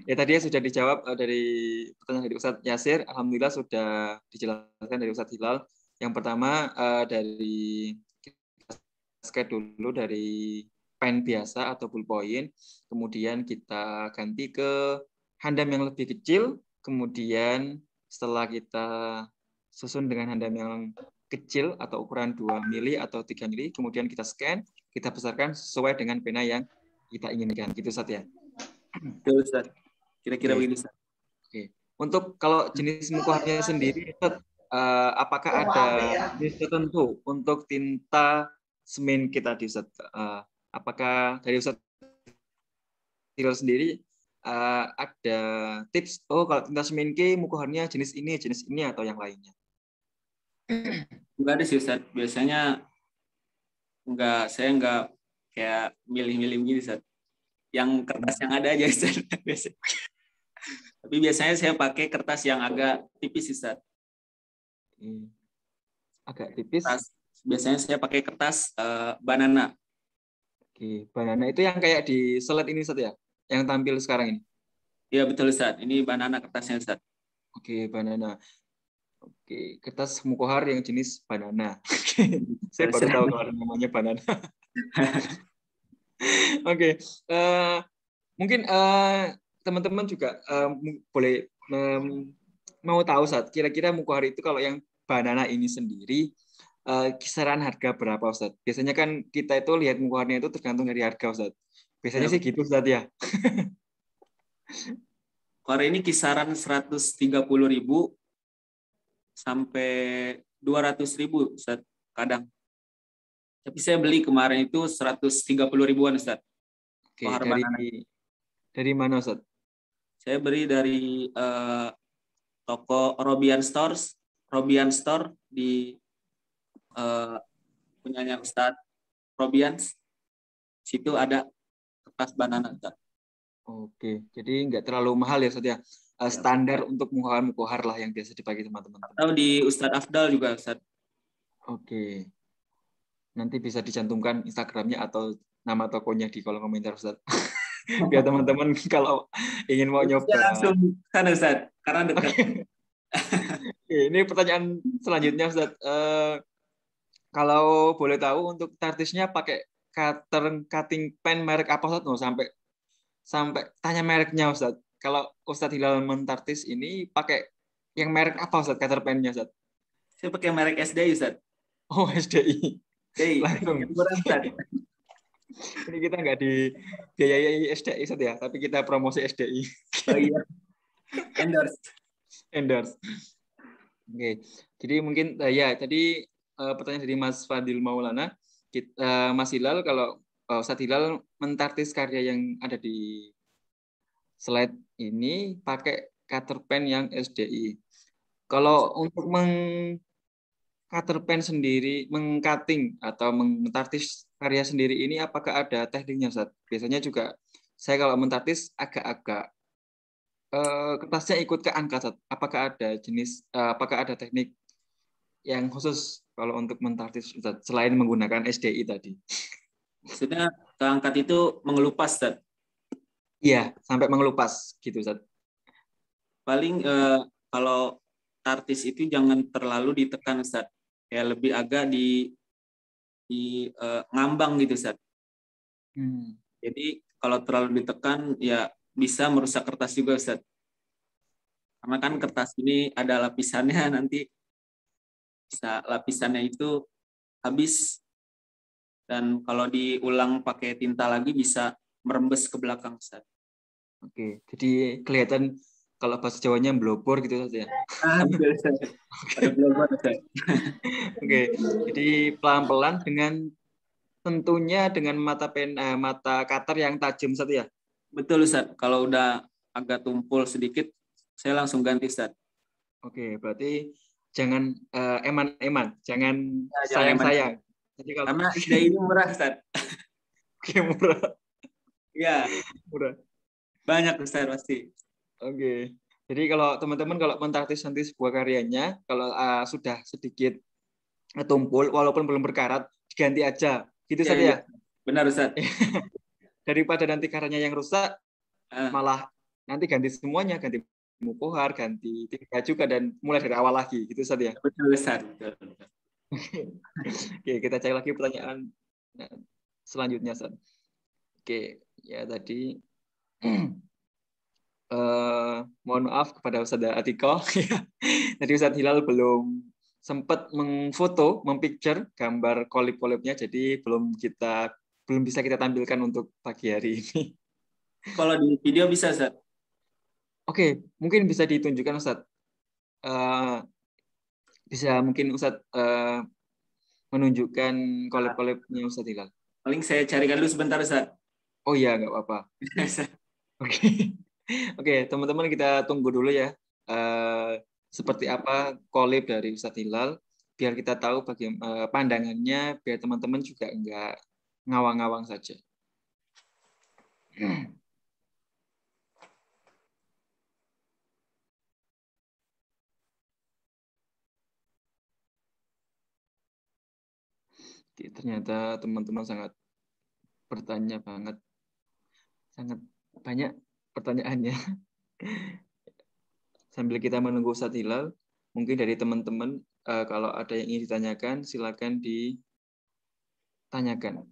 S1: Ya tadi sudah dijawab dari pertanyaan dari Ustadz Yasir. Alhamdulillah sudah dijelaskan dari Ustadz Hilal. Yang pertama dari kita sketch dulu dari pen biasa atau ballpoint. Kemudian kita ganti ke handam yang lebih kecil. Kemudian setelah kita susun dengan handam yang kecil atau ukuran 2 mili atau 3 mili, kemudian kita scan. kita besarkan sesuai dengan pena yang kita inginkan. Gitu, Ustaz ya.
S2: Betul, Ustaz. Kira-kira
S1: Oke.
S2: begitu, Ustaz.
S1: Oke. Untuk kalau jenis mukoharnya sendiri, Ustaz, apakah ada jenis tertentu untuk tinta semen kita di Ustaz? Apakah dari Ustaz Hilal sendiri ada tips, kalau tinta semen mukoharnya jenis ini atau yang lainnya?
S2: Enggak ada sih, Ustaz. Biasanya saya enggak kayak milih-milih gitu, Ustaz. Yang kertas yang ada aja, Ustaz. Tapi biasanya saya pakai kertas yang agak tipis, Ustaz.
S1: Agak tipis.
S2: Biasanya saya pakai kertas banana.
S1: Oke, banana itu yang kayak di slide ini, Ustaz ya? Yang tampil sekarang ini?
S2: Iya, betul, Ustaz. Ini banana kertasnya, Ustaz.
S1: Oke, banana. Oke, kertas mukohar yang jenis banana. Saya baru tahu kalau namanya banana. Oke, mungkin teman-teman juga boleh mau tahu, Ustaz, kira-kira mukohar itu kalau yang banana ini sendiri kisaran harga berapa, Ustaz? Biasanya kan kita itu lihat mukoharnya itu tergantung dari harga, Ustaz. Biasanya sih gitu, Ustaz ya.
S2: Mukohar ini kisaran 130.000 sampai 200.000, Ustaz, kadang. Tapi saya beli kemarin itu 130.000-an, Ustaz.
S1: Oke, dari mana, Ustaz?
S2: Saya beli dari toko Robian Store di punyanya Ustaz Robian. Situ ada kertas banana, Ustaz.
S1: Oke, jadi nggak terlalu mahal ya, Ustaz ya. Standar untuk mukohar lah yang biasa dipakai teman-teman.
S2: Atau di Ustadz Afdal juga, Ustaz.
S1: Oke. Nanti bisa dicantumkan Instagramnya atau nama tokonya di kolom komentar, Ustaz. Biar teman-teman kalau ingin mau nyoba.
S2: Langsung sana, Ustaz, karena dekat.
S1: Oke, ini pertanyaan selanjutnya, Ustaz. Kalau boleh tahu untuk tartisnya pakai cutting pen merek apa, Ustaz? Sampai tanya mereknya, Ustaz. Kalau Ustadz Hilal mentartis ini pakai yang merek apa, Ustaz, cutter pen-nya, Ustaz?
S2: Saya pakai merek SDI, Ustaz.
S1: Oh, SDI.
S2: SDI.
S1: Langsung. Ini kita nggak dibiayai SDI, Ustaz ya, tapi kita promosi SDI.
S2: Oh iya.
S1: Endorse. Oke. Jadi mungkin ya tadi pertanyaan dari Mas Fadil Maulana, Mas Hilal, kalau Ustadz Hilal mentartis karya yang ada di slide ini pakai cutter pen yang SDI. Kalau untuk cutter pen sendiri, mengcutting atau mentartis karya sendiri ini, apakah ada tekniknya, Ustaz? Biasanya juga saya kalau mentartis agak-agak kertasnya ikut ke angka, Ustaz. Apakah ada teknik yang khusus kalau untuk mentartis, Ustaz, selain menggunakan SDI tadi?
S2: Maksudnya keangkat itu mengelupas, Ustaz?
S1: Iya, sampai mengelupas gitu, Ustaz.
S2: Paling kalau tartis itu jangan terlalu ditekan, Ustaz. Ya lebih agak di ngambang gitu, Ustaz. Jadi kalau terlalu ditekan ya bisa merusak kertas juga, Ustaz. Karena kan kertas ini ada lapisannya, nanti bisa lapisannya itu habis, dan kalau diulang pakai tinta lagi bisa merembes ke belakang, Ustaz.
S1: Oke, jadi kelihatan kalau bahasa Jawanya blobor gitu saja. Oke, jadi pelan-pelan tentunya dengan mata cutter yang tajam, Ustaz ya.
S2: Betul, Ustaz. Kalau udah agak tumpul sedikit, saya langsung ganti, Ustaz.
S1: Oke, berarti jangan eman-eman, jangan sayang-sayang.
S2: Karena SDI ini murah, Ustaz.
S1: Oke, murah.
S2: Iya.
S1: Murah.
S2: Banyak, Ustaz, pasti.
S1: Oke. Jadi kalau teman-teman kalau mentartis nanti sebuah karyanya, kalau sudah sedikit tumpul, walaupun belum berkarat, diganti aja. Gitu saja ya?
S2: Benar, Ustaz.
S1: Daripada nanti karyanya yang rusak, malah nanti ganti semuanya, ganti mukohar, ganti tinta juga, dan mulai dari awal lagi. Gitu saja ya?
S2: Betul, Ustaz.
S1: Oke, kita cari lagi pertanyaan selanjutnya, Ustaz. Oke, ya tadi mohon maaf kepada Ustaz Atiko. Tadi Ustaz Hilal belum sempat memfoto, mempicture gambar kolib-kolibnya, jadi belum kita belum bisa kita tampilkan untuk pagi hari ini.
S2: Kalau di video bisa, Ustaz.
S1: Oke, mungkin bisa ditunjukkan Ustadz. Bisa mungkin Ustadz menunjukkan collab-collabnya Ustadz Hilal.
S2: Paling saya carikan dulu sebentar, Ustaz.
S1: Oh iya, nggak apa-apa. Oke, oke, teman-teman kita tunggu dulu ya. Seperti apa collab dari Ustadz Hilal, biar kita tahu bagaimana pandangannya, biar teman-teman juga nggak ngawang-ngawang saja. Ternyata teman-teman sangat bertanya banget, sangat banyak pertanyaannya. Sambil kita menunggu Ustadz Hilal, mungkin dari teman-teman kalau ada yang ingin ditanyakan, silakan ditanyakan.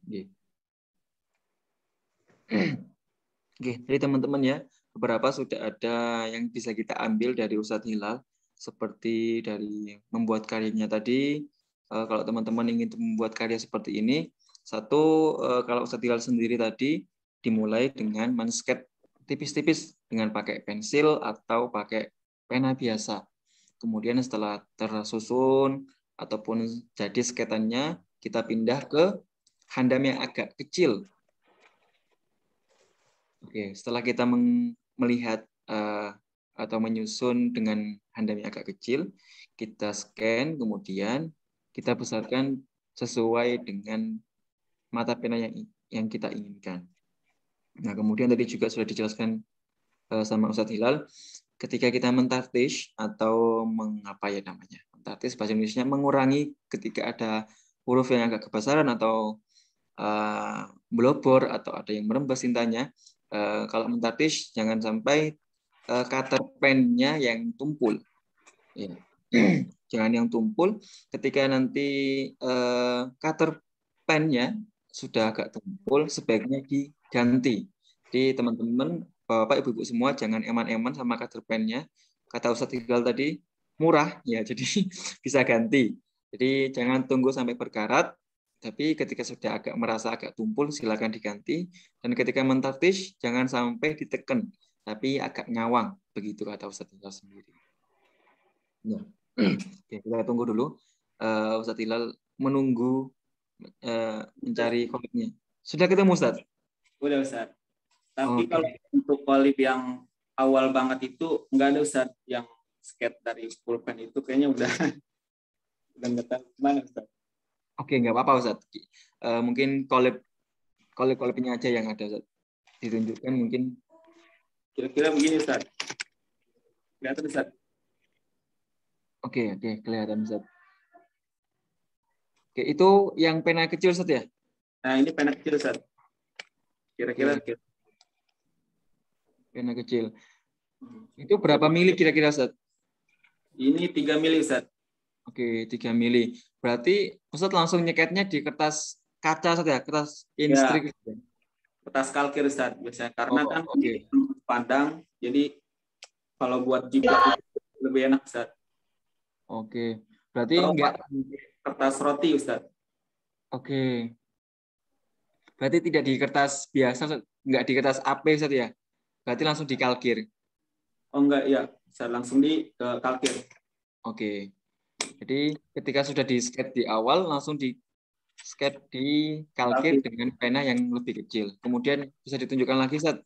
S1: Oke, jadi teman-teman ya, beberapa sudah ada yang bisa kita ambil dari Ustadz Hilal, seperti dari membuat karyanya tadi. Kalau teman-teman ingin membuat karya seperti ini, satu, kalau Ustadz Hilal sendiri tadi, dimulai dengan men-sketch tipis-tipis dengan pakai pensil atau pakai pena biasa. Kemudian setelah tersusun ataupun jadi sketannya, kita pindah ke handam yang agak kecil. Oke, setelah kita melihat atau menyusun dengan handam yang agak kecil, kita scan, kemudian kita besarkan sesuai dengan mata pena yang kita inginkan. Nah, kemudian tadi juga sudah dijelaskan sama Ustadz Hilal, ketika kita mentartish atau mengapa ya namanya? Mentartish bahasa Indonesia mengurangi ketika ada huruf yang agak kebesaran atau blobor atau ada yang merembes tintanya. Kalau mentartish jangan sampai cutter pen-nya yang tumpul. Ya. Jangan yang tumpul. Ketika nanti cutter pen-nya sudah agak tumpul, sebaiknya diganti. Jadi teman-teman, Bapak, Ibu-Ibu semua jangan eman-eman sama cutter pen-nya. Kata Ustadz Hilal tadi, murah, ya jadi bisa ganti. Jadi jangan tunggu sampai berkarat, tapi ketika sudah merasa agak tumpul, silakan diganti. Dan ketika mentartish, jangan sampai ditekan, tapi agak ngawang. Begitu kata Ustadz Hilal sendiri. Ya. Oke, kita tunggu dulu. Ustadz Hilal menunggu mencari collab-nya. Sudah ketemu, Ustadz?
S2: Udah, Ustaz. Tapi
S1: Oke.
S2: kalau untuk collab yang awal banget itu nggak ada, Ustaz. Yang skate dari pulpen itu kayaknya udah nggak tahu gimana, Ustaz.
S1: Oke, nggak apa-apa, Ustadz. Mungkin collab-collabnya aja yang ada, Ustadz. Ditunjukkan mungkin.
S2: Kira-kira begini, Ustaz. Kelihatan, Ustaz.
S1: Oke, kelihatan, Ustadz. Oke, itu yang pena kecil, Ustadz ya?
S2: Nah, ini pena kecil, Ustaz. Kira-kira.
S1: Oke. Pena kecil. Itu berapa mili kira-kira, Ustadz?
S2: Ini 3 mili, Ustaz.
S1: Oke, 3 mili. Berarti Ustadz langsung nyeketnya di kertas kaca, Ustadz ya? Kertas instrik.
S2: Ya. Kertas kalkir, Ustaz. Biasanya karena kan pandang, jadi kalau buat jiplak lebih enak, Ustaz.
S1: Oke. Berarti enggak
S2: kertas roti, Ustaz.
S1: Oke. Berarti tidak di kertas biasa, enggak di kertas AP, Ustaz ya? Berarti langsung di kalkir.
S2: Oh enggak, ya. Bisa langsung di kalkir.
S1: Oke. Jadi ketika sudah di-sketch di awal, langsung di-sketch di kalkir dengan pena yang lebih kecil. Kemudian bisa ditunjukkan lagi, Ustaz.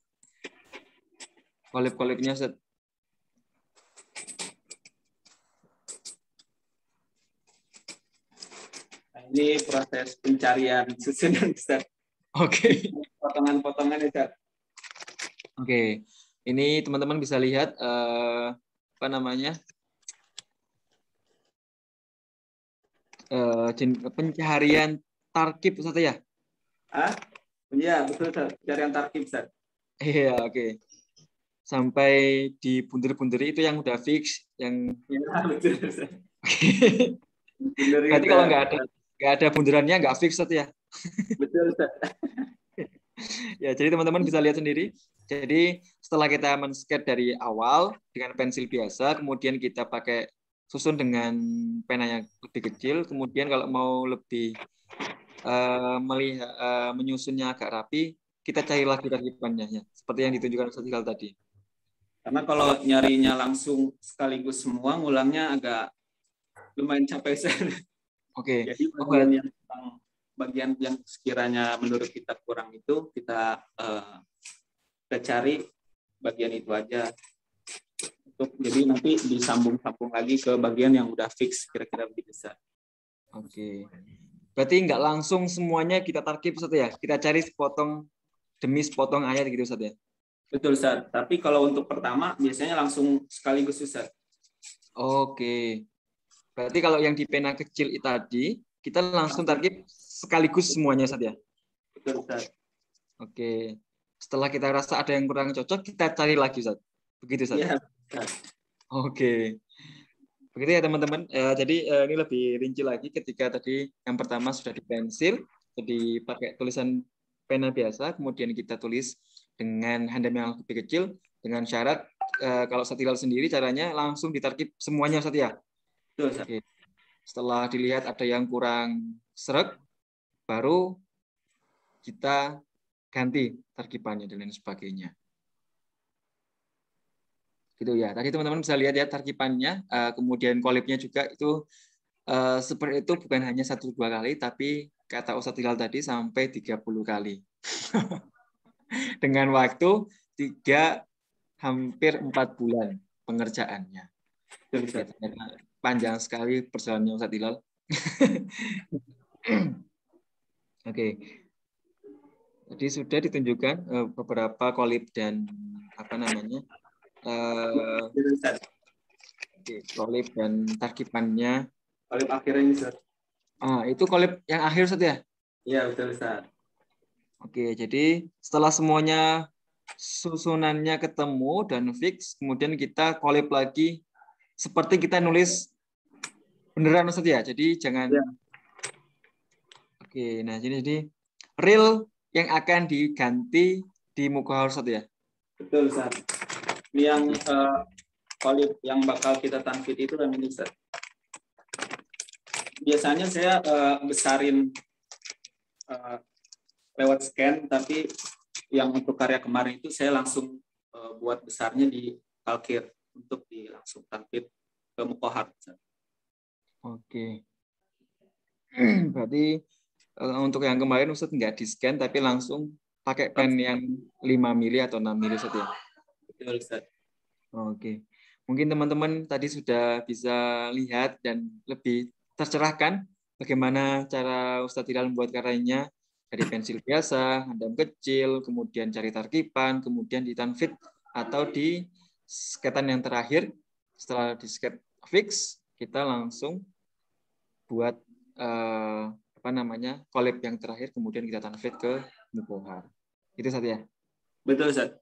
S1: Collab-collabnya, Ustaz.
S2: Nah, ini proses pencarian susunan, Ustaz.
S1: Oke.
S2: Potongan-potongan, Ustaz.
S1: Oke. Ini teman-teman bisa lihat apa namanya? Pencarian tarkib, Ustaz ya?
S2: Iya, betul, Ustaz. Pencarian tarkib, Ustaz.
S1: Iya, oke. Sampai di bunder-bunderi itu yang udah fix, yang
S2: betul, Ustaz.
S1: Berarti kalau nggak ada bunderannya nggak fix, Ustaz ya?
S2: Betul, Ustaz.
S1: Ya, jadi teman-teman bisa lihat sendiri. Jadi setelah kita men-sketch dari awal dengan pensil biasa, kemudian kita pakai susun dengan pena yang lebih kecil, kemudian kalau mau lebih melihat menyusunnya agak rapi, kita cari lagi tarkipannya ya. Seperti yang ditunjukkan Ustaz Hilal tadi.
S2: Karena kalau nyarinya langsung sekaligus semua, ngulangnya agak lumayan capek.
S1: Oke.
S2: Jadi bagian yang sekiranya menurut kita kurang itu kita cari bagian itu aja. Jadi nanti disambung-sambung lagi ke bagian yang udah fix kira-kira begitu.
S1: Oke. Berarti nggak langsung semuanya kita tarkib Ustaz ya? Kita cari sepotong demi sepotong ayat gitu Ustaz ya?
S2: Betul Ustaz. Tapi kalau untuk pertama biasanya langsung sekaligus Ustaz.
S1: Oke. Berarti kalau yang di pena kecil itu tadi, kita langsung tarkib sekaligus semuanya Ustaz ya?
S2: Betul Ustaz.
S1: Oke. Setelah kita rasa ada yang kurang cocok, kita cari lagi Ustaz. Begitu Ustaz?
S2: Iya.
S1: Oke. Begitu ya teman-teman. Jadi ini lebih rinci lagi ketika tadi yang pertama sudah di pensil, jadi pakai tulisan pena biasa, kemudian kita tulis dengan handam yang lebih kecil, dengan syarat kalau Ustaz Hilal sendiri caranya langsung ditarkib semuanya Ustaz ya. Oke. Setelah dilihat ada yang kurang sreg, baru kita ganti tarkibannya dan lain sebagainya. Gitu ya. Tadi teman-teman bisa lihat ya tarkibannya, kemudian kolibnya juga itu seperti itu, bukan hanya 1-2 kali, tapi kata Ustaz Hilal tadi sampai 30 kali. Dengan waktu hampir 4 bulan pengerjaannya. Panjang sekali perjalanannya Ustaz Hilal. Oke. Jadi sudah ditunjukkan beberapa kolib dan apa namanya? Kolib dan tarkibannya.
S2: Kolib akhirnya Ustaz.
S1: Itu kolib yang akhir Ustaz ya?
S2: Iya, betul Ustaz.
S1: Oke, jadi setelah semuanya susunannya ketemu dan fix, kemudian kita kolib lagi seperti kita nulis beneran Ustaz ya. Jadi jangan Oke, nah jadi real yang akan diganti di muka Ustaz ya. Betul Ustaz.
S2: Ini yang kolib yang bakal kita tanfid itu kan ini Ustaz. Biasanya saya besarin lewat scan, tapi yang untuk karya kemarin itu saya langsung buat besarnya di kalkir untuk langsung tanfid ke mukohar.
S1: Oke. Berarti untuk yang kemarin Ustaz nggak di scan tapi langsung pakai pen yang 5 mili atau 6 mili Ustaz ya?
S2: Betul Ustaz.
S1: Oke. Mungkin teman-teman tadi sudah bisa lihat dan lebih tercerahkan bagaimana cara Ustadz Hilal membuat karyanya dari pensil biasa, handam kecil, kemudian cari tarkiban, kemudian di tanfid atau di sketan yang terakhir. Setelah di sket fix, kita langsung buat kolib yang terakhir, kemudian kita tanfid ke mukohar. Itu Ustadz ya?
S2: Betul Ustadz.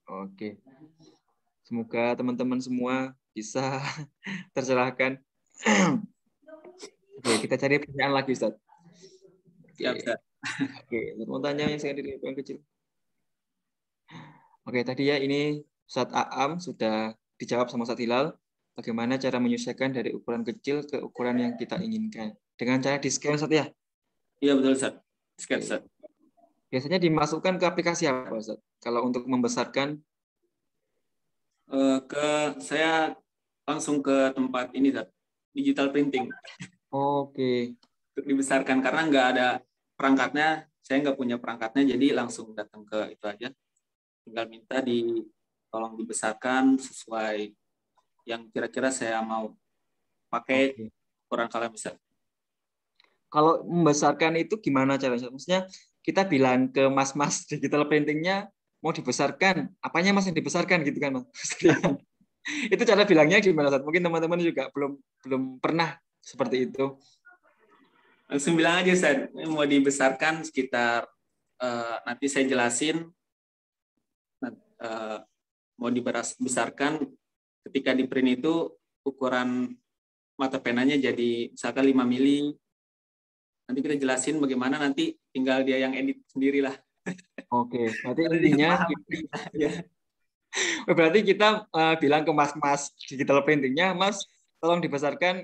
S1: Oke. Semoga teman-teman semua bisa tercerahkan. Oke, kita cari pertanyaan lagi, Ustaz. Oke, mau tanya yang saya dari yang kecil. Oke, tadi ya ini Ustaz Aam sudah dijawab sama Ustaz Hilal. Bagaimana cara menyesuaikan dari ukuran kecil ke ukuran yang kita inginkan? Dengan cara di-scan, Ustaz ya?
S2: Iya, betul, Ustaz. Scan, Ustaz.
S1: Biasanya dimasukkan ke aplikasi apa, Ustaz? Kalau untuk membesarkan?
S2: Saya langsung ke tempat ini, Ustaz. Digital printing.
S1: Oke.
S2: Untuk dibesarkan, karena nggak ada perangkatnya, saya nggak punya perangkatnya, jadi langsung datang ke itu aja. Tinggal minta tolong dibesarkan sesuai yang kira-kira saya mau pakai ukuran kalam besar.
S1: Kalau membesarkan itu gimana caranya? Maksudnya kita bilang ke mas-mas digital printingnya mau dibesarkan, apanya mas yang dibesarkan gitu kan, Mas? Itu cara bilangnya gimana, Ustaz? Mungkin teman-teman juga belum pernah seperti itu.
S2: Langsung bilang aja, Ustaz, mau dibesarkan sekitar nanti saya jelasin mau dibesarkan ketika di print itu ukuran mata penanya jadi misalkan 5 mili. Nanti kita jelasin bagaimana, nanti tinggal dia yang edit sendirilah.
S1: Oke, berarti intinya berarti kita bilang ke mas-mas digital printingnya, Mas, tolong dibesarkan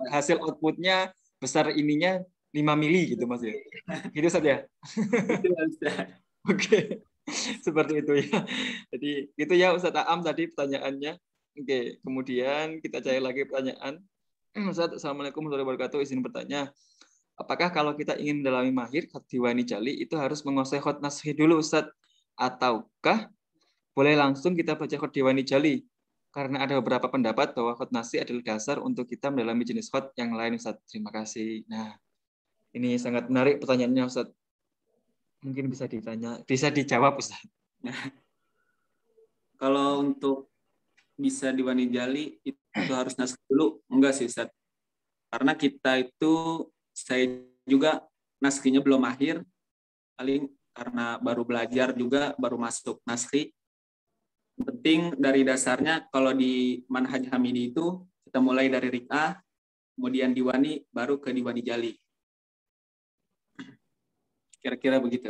S1: hasil outputnya besar ininya 5 mili gitu Mas ya. Gitu Ustaz ya.
S2: Betul, Ustaz.
S1: Oke. Seperti itu ya. Jadi itu ya Ustaz Aam tadi pertanyaannya. Oke, kemudian kita cari lagi pertanyaan. Ustaz, Assalamualaikum warahmatullahi wabarakatuh. Izin bertanya, apakah kalau kita ingin mendalami mahir khat Diwani Jali itu harus menguasai khat Nashri dulu Ustaz? Ataukah boleh langsung kita baca khat Diwani Jali? Karena ada beberapa pendapat bahwa khat Nashri adalah dasar untuk kita mendalami jenis khat yang lain Ustaz. Terima kasih. Nah, ini sangat menarik pertanyaannya Ustaz. Mungkin bisa dijawab Ustaz.
S2: Kalau untuk bisa Diwani Jali itu harus naskah dulu, enggak sih Ustaz. Karena kita itu, saya juga naskahnya belum akhir, paling karena baru belajar juga, baru masuk naskah. Penting dari dasarnya, kalau di Manhaj Hamidi itu, kita mulai dari Rik'ah, kemudian Diwani, baru ke Diwani Jali. Kira-kira begitu.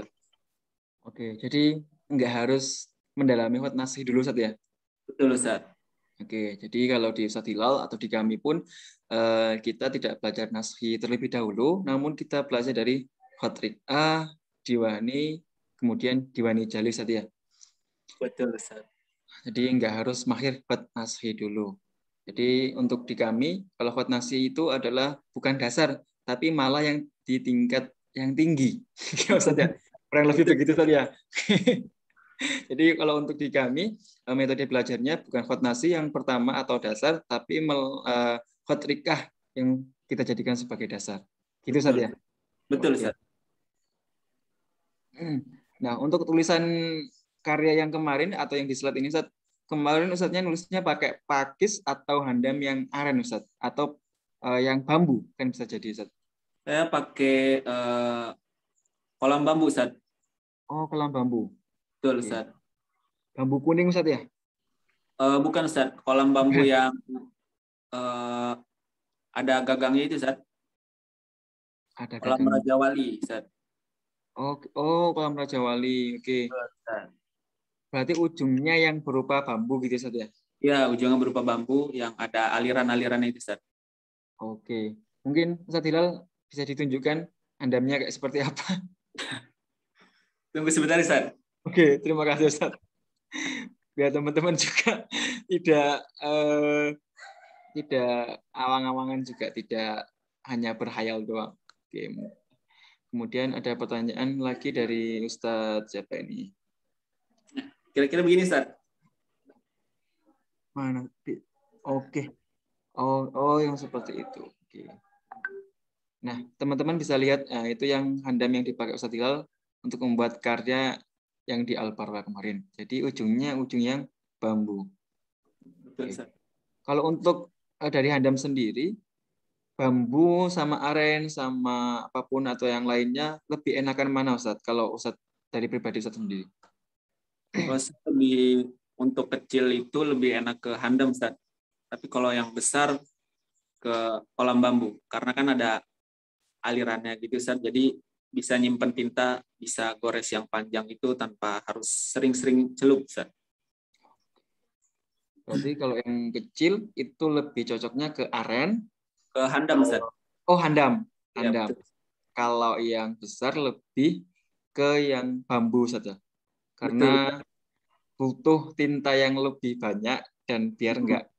S1: Oke, jadi nggak harus mendalami khat Nashri dulu Ustaz ya?
S2: Betul Ustaz.
S1: Oke, jadi kalau di Ustadz Hilal atau di kami pun kita tidak belajar Nashri terlebih dahulu, namun kita belajar dari khat Rik'ah, Diwani, kemudian Diwani Jali Ustaz ya.
S2: Betul Ustaz.
S1: Jadi nggak harus mahir khat Nashri dulu. Jadi untuk di kami, kalau khat Nashri itu adalah bukan dasar, tapi malah yang di tingkat yang tinggi. Ya Ustaz ya, kurang lebih begitu Ustaz ya. Jadi kalau untuk di kami, metode belajarnya bukan khat Nashri yang pertama atau dasar, tapi khat Rik'ah yang kita jadikan sebagai dasar. Gitu Ustaz ya?
S2: Betul
S1: Oke.
S2: Ustaz.
S1: Nah, untuk tulisan karya yang kemarin atau yang di slide ini Ustaz, kemarin Ustaznya nulisnya pakai pakis atau handam yang aren Ustaz, atau yang bambu kan bisa jadi Ustaz.
S2: Saya pakai kolam bambu Ustaz.
S1: Oh, kolam bambu.
S2: Betul
S1: Oke.
S2: Ustaz.
S1: Bambu kuning Ustaz ya?
S2: Bukan Ustaz, kolam bambu yang ada gagangnya itu Ustaz.
S1: Ada
S2: Kolam
S1: gagang.
S2: Raja Wali Ustaz.
S1: Oh, kolam Raja Wali. Oke.
S2: Ustaz.
S1: Berarti ujungnya yang berupa bambu gitu Ustaz ya?
S2: Ya, ujungnya berupa bambu yang ada aliran-alirannya itu Ustaz.
S1: Oke. Mungkin Ustaz Hilal bisa ditunjukkan handamnya kayak seperti apa?
S2: Tunggu sebentar Ustaz.
S1: Oke, terima kasih Ustaz. Biar teman-teman juga tidak awang-awangan juga, tidak hanya berhayal doang. Oke. Kemudian ada pertanyaan lagi dari Ustadz siapa ini?
S2: Kira-kira begini Ustaz.
S1: Mana? Oke. Oh, yang seperti itu. Oke. Nah, teman-teman bisa lihat itu yang handam yang dipakai Ustadz Hilal untuk membuat karya yang di Al-Parwa kemarin. Jadi ujung yang bambu.
S2: Betul Ustaz.
S1: Kalau untuk dari handam sendiri, bambu sama aren sama apapun atau yang lainnya lebih enakan mana Ustadz? Kalau Ustadz dari pribadi Ustadz sendiri?
S2: Kalau untuk kecil itu lebih enak ke handam Ustaz. Tapi kalau yang besar ke kolam bambu. Karena kan ada alirannya gitu Ustaz. Jadi bisa nyimpen tinta, bisa gores yang panjang itu tanpa harus sering-sering celup Ustaz.
S1: Berarti kalau yang kecil itu lebih cocoknya ke aren.
S2: Ke handam Ustaz.
S1: Oh, handam.
S2: Ya,
S1: Handam. Kalau yang besar lebih ke yang bambu saja. Karena butuh tinta yang lebih banyak dan biar nggak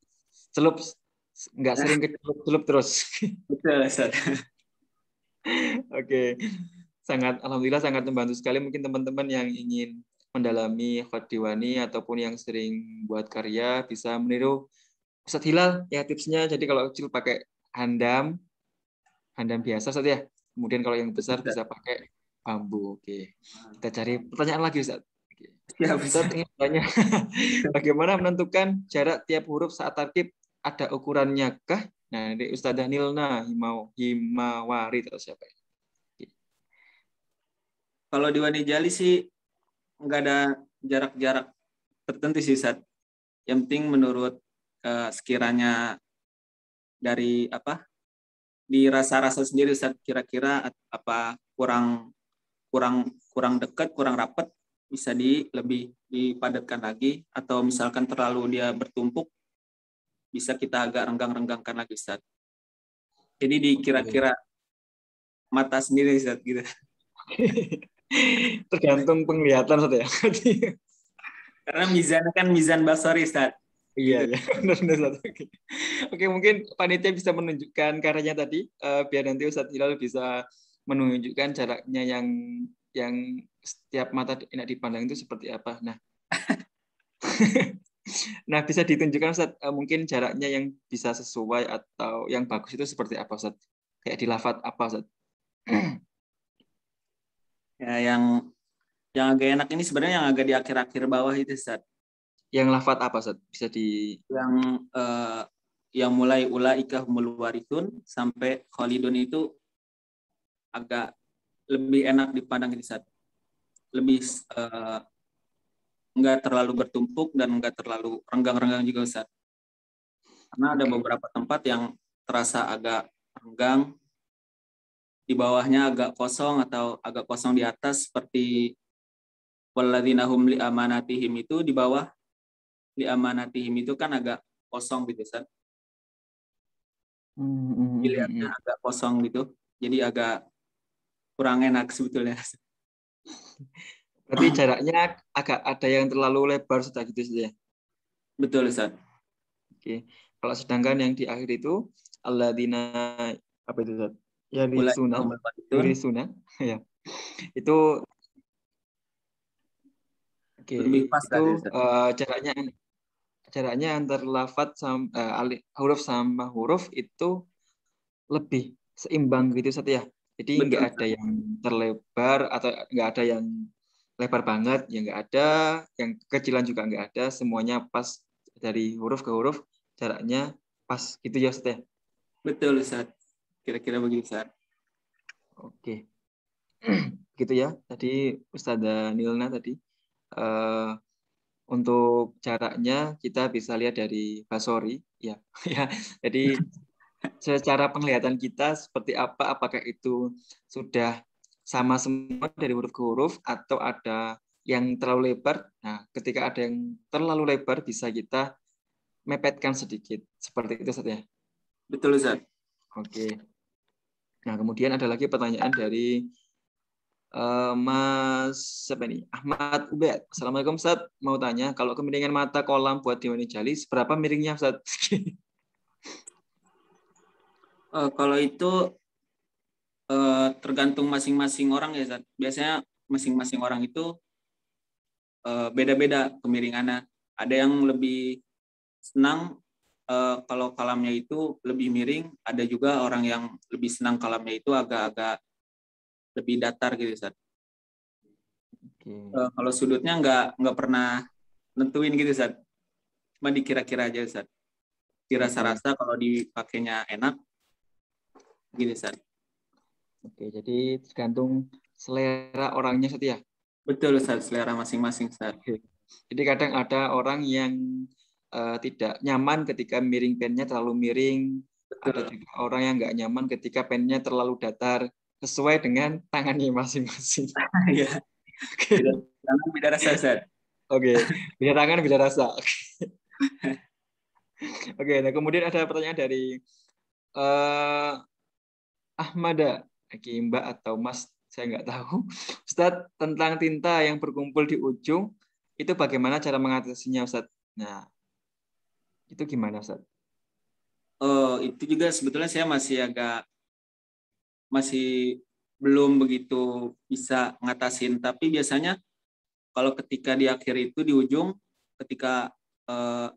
S1: sering kecelup terus.
S2: Betul Ustaz.
S1: Oke. Alhamdulillah sangat membantu sekali mungkin teman-teman yang ingin mendalami khat Diwani ataupun yang sering buat karya bisa meniru Ustadz Hilal ya tipsnya. Jadi kalau kecil pakai handam biasa saja ya. Kemudian kalau yang besar bisa pakai bambu. Oke. Kita cari pertanyaan lagi Ustadz.
S2: Ya,
S1: Ustadz ingin bertanya bagaimana menentukan jarak tiap huruf saat tarkib, ada ukurannya kah? Nah, dari Ustadzah Nilna Himawari atau siapa ya?
S2: Kalau Diwani Jali sih nggak ada jarak-jarak tertentu sih Ustaz. Yang penting menurut sekiranya dari di rasa-rasa sendiri Ustaz, kira-kira apa kurang dekat, kurang rapat, bisa lebih dipadatkan lagi, atau misalkan terlalu dia bertumpuk, bisa kita agak renggang-renggangkan lagi Ustaz. Jadi kira-kira mata sendiri Ustaz gitu.
S1: Tergantung penglihatan Ustaz ya.
S2: Karena mizan kan mizan basari Ustaz.
S1: Iya,
S2: Gitu.
S1: ya, benar Ustaz. Oke, mungkin panitia bisa menunjukkan karyanya tadi, biar nanti Ustaz Hilal bisa menunjukkan jaraknya yang setiap mata enak dipandang itu seperti apa. Nah, nah bisa ditunjukkan Ustaz, mungkin jaraknya yang bisa sesuai atau yang bagus itu seperti apa Ustaz? Kayak di lafadz apa Ustaz?
S2: Ya, yang agak enak ini sebenarnya yang agak di akhir-akhir bawah itu Ustaz.
S1: Yang lafadz apa Ustaz? Bisa di
S2: Yang mulai ulaika humul warithun sampai khalidun itu agak lebih enak dipandang ini Ustaz. Lebih nggak terlalu bertumpuk dan nggak terlalu renggang-renggang juga Ustaz. Karena ada beberapa tempat yang terasa agak renggang, di bawahnya agak kosong atau agak kosong di atas, seperti walladzina hum li amanatihim itu di bawah li amanatihim itu kan agak kosong gitu Ustaz. Dilihatnya agak kosong gitu. Jadi agak kurang enak sebetulnya.
S1: Berarti jaraknya agak ada yang terlalu lebar sudah gitu saja.
S2: Betul Ustaz.
S1: Oke. Kalau sedangkan yang di akhir itu alladzina apa itu Ustaz? Ya risuna. Ya. Itu oke,
S2: lebih pas
S1: itu
S2: tadi,
S1: jaraknya antar lafadz huruf sama huruf itu lebih seimbang gitu Ustaz ya. Jadi nggak ada yang terlebar atau nggak ada yang lebar banget, ya nggak ada, yang kecilan juga nggak ada, semuanya pas dari huruf ke huruf, jaraknya pas gitu ya Ustaz ya?
S2: Betul Ustaz. Kira-kira begitu Ustaz.
S1: Oke. Gitu ya, tadi Ustazah Nilna tadi. Untuk jaraknya kita bisa lihat dari Basori, ya. Ya, jadi secara penglihatan kita seperti apa, apakah itu sudah sama semua dari huruf ke huruf atau ada yang terlalu lebar. Nah, ketika ada yang terlalu lebar bisa kita mepetkan sedikit. Seperti itu saja.
S2: Betul Ustaz.
S1: Oke. Nah, kemudian ada lagi pertanyaan dari Mas siapa ini? Ahmad Ubed. Assalamualaikum Ustaz. Mau tanya, kalau kemiringan mata kolam buat Diwani Jali, seberapa miringnya Ustaz?
S2: Kalau itu tergantung masing-masing orang ya Ustaz. Biasanya masing-masing orang itu beda-beda kemiringannya. Ada yang lebih senang kalau kalamnya itu lebih miring. Ada juga orang yang lebih senang kalamnya itu agak-agak lebih datar gitu Ustaz. Kalau sudutnya nggak pernah nentuin gitu Ustaz. Cuma dikira-kira aja Ustaz. Dirasa-rasa kalau dipakainya enak gitu Ustaz.
S1: Oke, jadi tergantung selera orangnya Ustaz ya?
S2: Betul Ustaz, selera masing-masing Ustaz.
S1: Jadi kadang ada orang yang tidak nyaman ketika miring pennya terlalu miring. Betul. Ada juga orang yang nggak nyaman ketika pennya terlalu datar. Sesuai dengan tangannya masing-masing.
S2: Iya. Beda tangan, beda rasa Ustaz.
S1: Oke, beda tangan, beda rasa. Oke, nah kemudian ada pertanyaan dari Ahmada, Mbak atau Mas, saya nggak tahu. Ustadz, tentang tinta yang berkumpul di ujung, itu bagaimana cara mengatasinya Ustadz? Nah, itu gimana Ustadz?
S2: Itu juga sebetulnya saya masih belum begitu bisa ngatasin. Tapi biasanya kalau ketika di akhir itu di ujung, ketika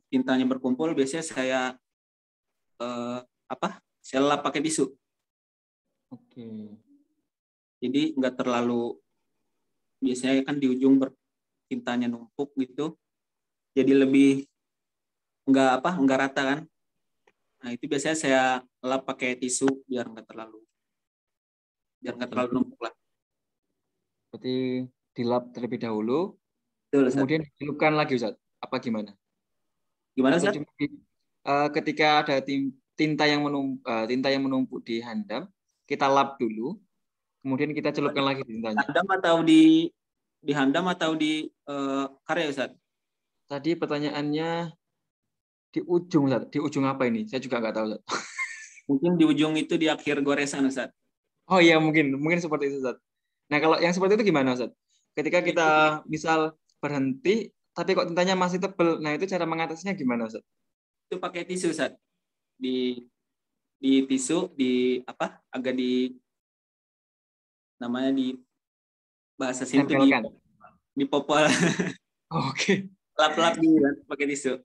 S2: tintanya berkumpul, biasanya saya saya lap pakai tisu.
S1: Oke.
S2: Jadi nggak terlalu, biasanya kan di ujung tintanya numpuk gitu, jadi lebih nggak rata kan. Nah itu biasanya saya lap pakai tisu biar nggak terlalu numpuk lah.
S1: Berarti dilap terlebih dahulu,
S2: betul,
S1: kemudian dicelupkan lagi Ustaz? Apa gimana?
S2: Gimana Ustaz?
S1: Ketika ada tinta yang menumpuk di handam, kita lap dulu, kemudian kita celupkan lagi di tintanya.
S2: Handam atau di handam atau di karya Ustaz?
S1: Tadi pertanyaannya di ujung Ustaz. Di ujung apa ini? Saya juga nggak tahu Ustaz.
S2: Mungkin di ujung itu di akhir goresan Ustaz.
S1: Oh iya, mungkin seperti itu, Ustaz. Nah, kalau yang seperti itu gimana, Ustaz? Ketika kita misal berhenti, tapi kok tintanya masih tebal, nah itu cara mengatasinya gimana, Ustaz?
S2: Itu pakai tisu, Ustaz. Di tisu, di apa? Agak namanya di bahasa sini tuh
S1: Tempelkan.
S2: dipopol,
S1: Oke.
S2: lap-lap di pakai tisu.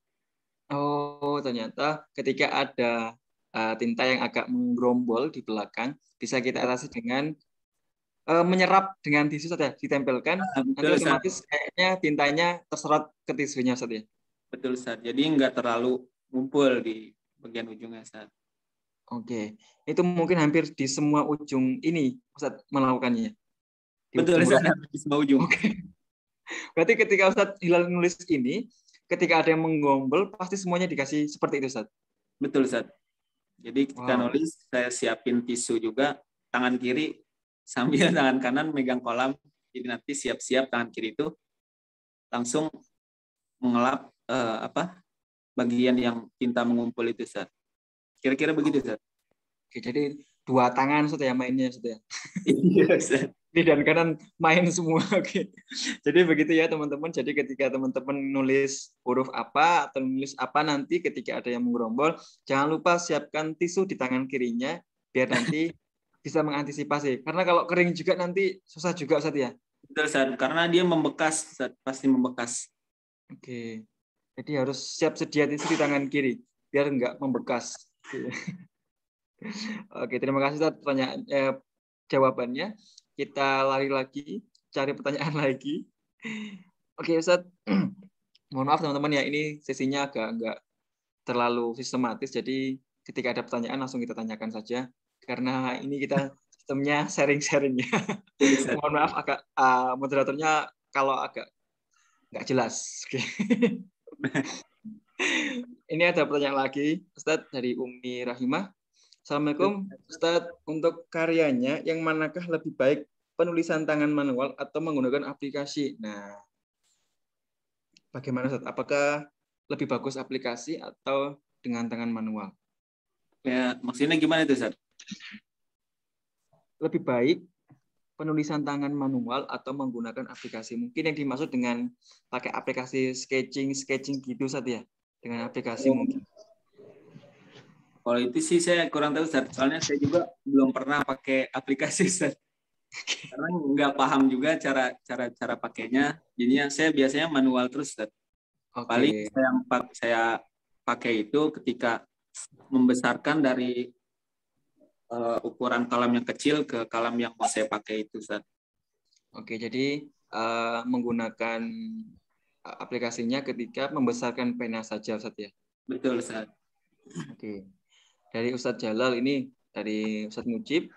S1: Oh, ternyata ketika ada tinta yang agak menggerombol di belakang, bisa kita atasi dengan menyerap dengan tisu saja, ditempelkan, nanti
S2: Betul, Ustaz.
S1: otomatis kayaknya tintanya terserap ke tisunya saja.
S2: Betul, Ustaz. Jadi nggak terlalu ngumpul di bagian ujungnya, Ustaz.
S1: Oke, itu mungkin hampir di semua ujung ini Ustaz melakukannya. Di
S2: Betul,
S1: ujung
S2: Ustaz.
S1: huruf.
S2: Di semua ujung.
S1: Oke. Berarti ketika Ustaz Hilal nulis ini, ketika ada yang menggombol, pasti semuanya dikasih seperti itu, Ustaz.
S2: Betul, Ustaz. Jadi ketika
S1: Wow.
S2: nulis, saya siapin tisu juga, tangan kiri sambil tangan kanan megang kolam. Jadi nanti siap-siap tangan kiri itu langsung mengelap bagian yang tinta mengumpul itu, Ustaz. Kira-kira begitu, Ustaz.
S1: Oke, jadi dua tangan Ustaz ya mainnya, Ustaz ya.
S2: Iya, Ustaz.
S1: Kiri dan kanan main semua. Oke. Jadi begitu ya teman-teman. Jadi ketika teman-teman nulis huruf apa atau nulis apa nanti ketika ada yang menggerombol, jangan lupa siapkan tisu di tangan kirinya biar nanti bisa mengantisipasi. Karena kalau kering juga nanti susah juga Ustaz ya.
S2: Betul, Ustaz. Karena dia membekas, Ustaz. Pasti membekas.
S1: Oke. Jadi harus siap sedia tisu di tangan kiri biar enggak membekas. Oke, terima kasih Ustaz jawabannya. Kita lari lagi, cari pertanyaan lagi. Oke, Ustaz. Mohon maaf teman-teman ya, ini sesinya agak enggak terlalu sistematis. Jadi ketika ada pertanyaan langsung kita tanyakan saja. Karena ini kita sistemnya sharing-sharing ya. Mohon maaf agak moderatornya kalau agak nggak jelas. Oke. Ini ada pertanyaan lagi, Ustaz, dari Umi Rahimah. Assalamualaikum, Ustaz. Untuk karyanya, yang manakah lebih baik penulisan tangan manual atau menggunakan aplikasi? Nah, bagaimana, Ustaz? Apakah lebih bagus aplikasi atau dengan tangan manual?
S2: Ya, maksudnya gimana itu, Ustaz?
S1: Lebih baik penulisan tangan manual atau menggunakan aplikasi? Mungkin yang dimaksud dengan pakai aplikasi sketching gitu, Ustaz ya? Dengan aplikasi mungkin.
S2: Kalau itu sih saya kurang tahu, Ustaz. Soalnya saya juga belum pernah pakai aplikasi, Ustaz. Karena nggak paham juga cara pakainya. Jadinya saya biasanya manual terus, Ustaz.
S1: Oke.
S2: Paling saya pakai itu ketika membesarkan dari ukuran kalam yang kecil ke kalam yang mau saya pakai itu, Ustaz.
S1: Oke, jadi menggunakan aplikasinya ketika membesarkan pena saja, Ustaz ya?
S2: Betul, Ustaz.
S1: Oke. Dari Ustadz Jalal ini, dari Ustadz Mujib,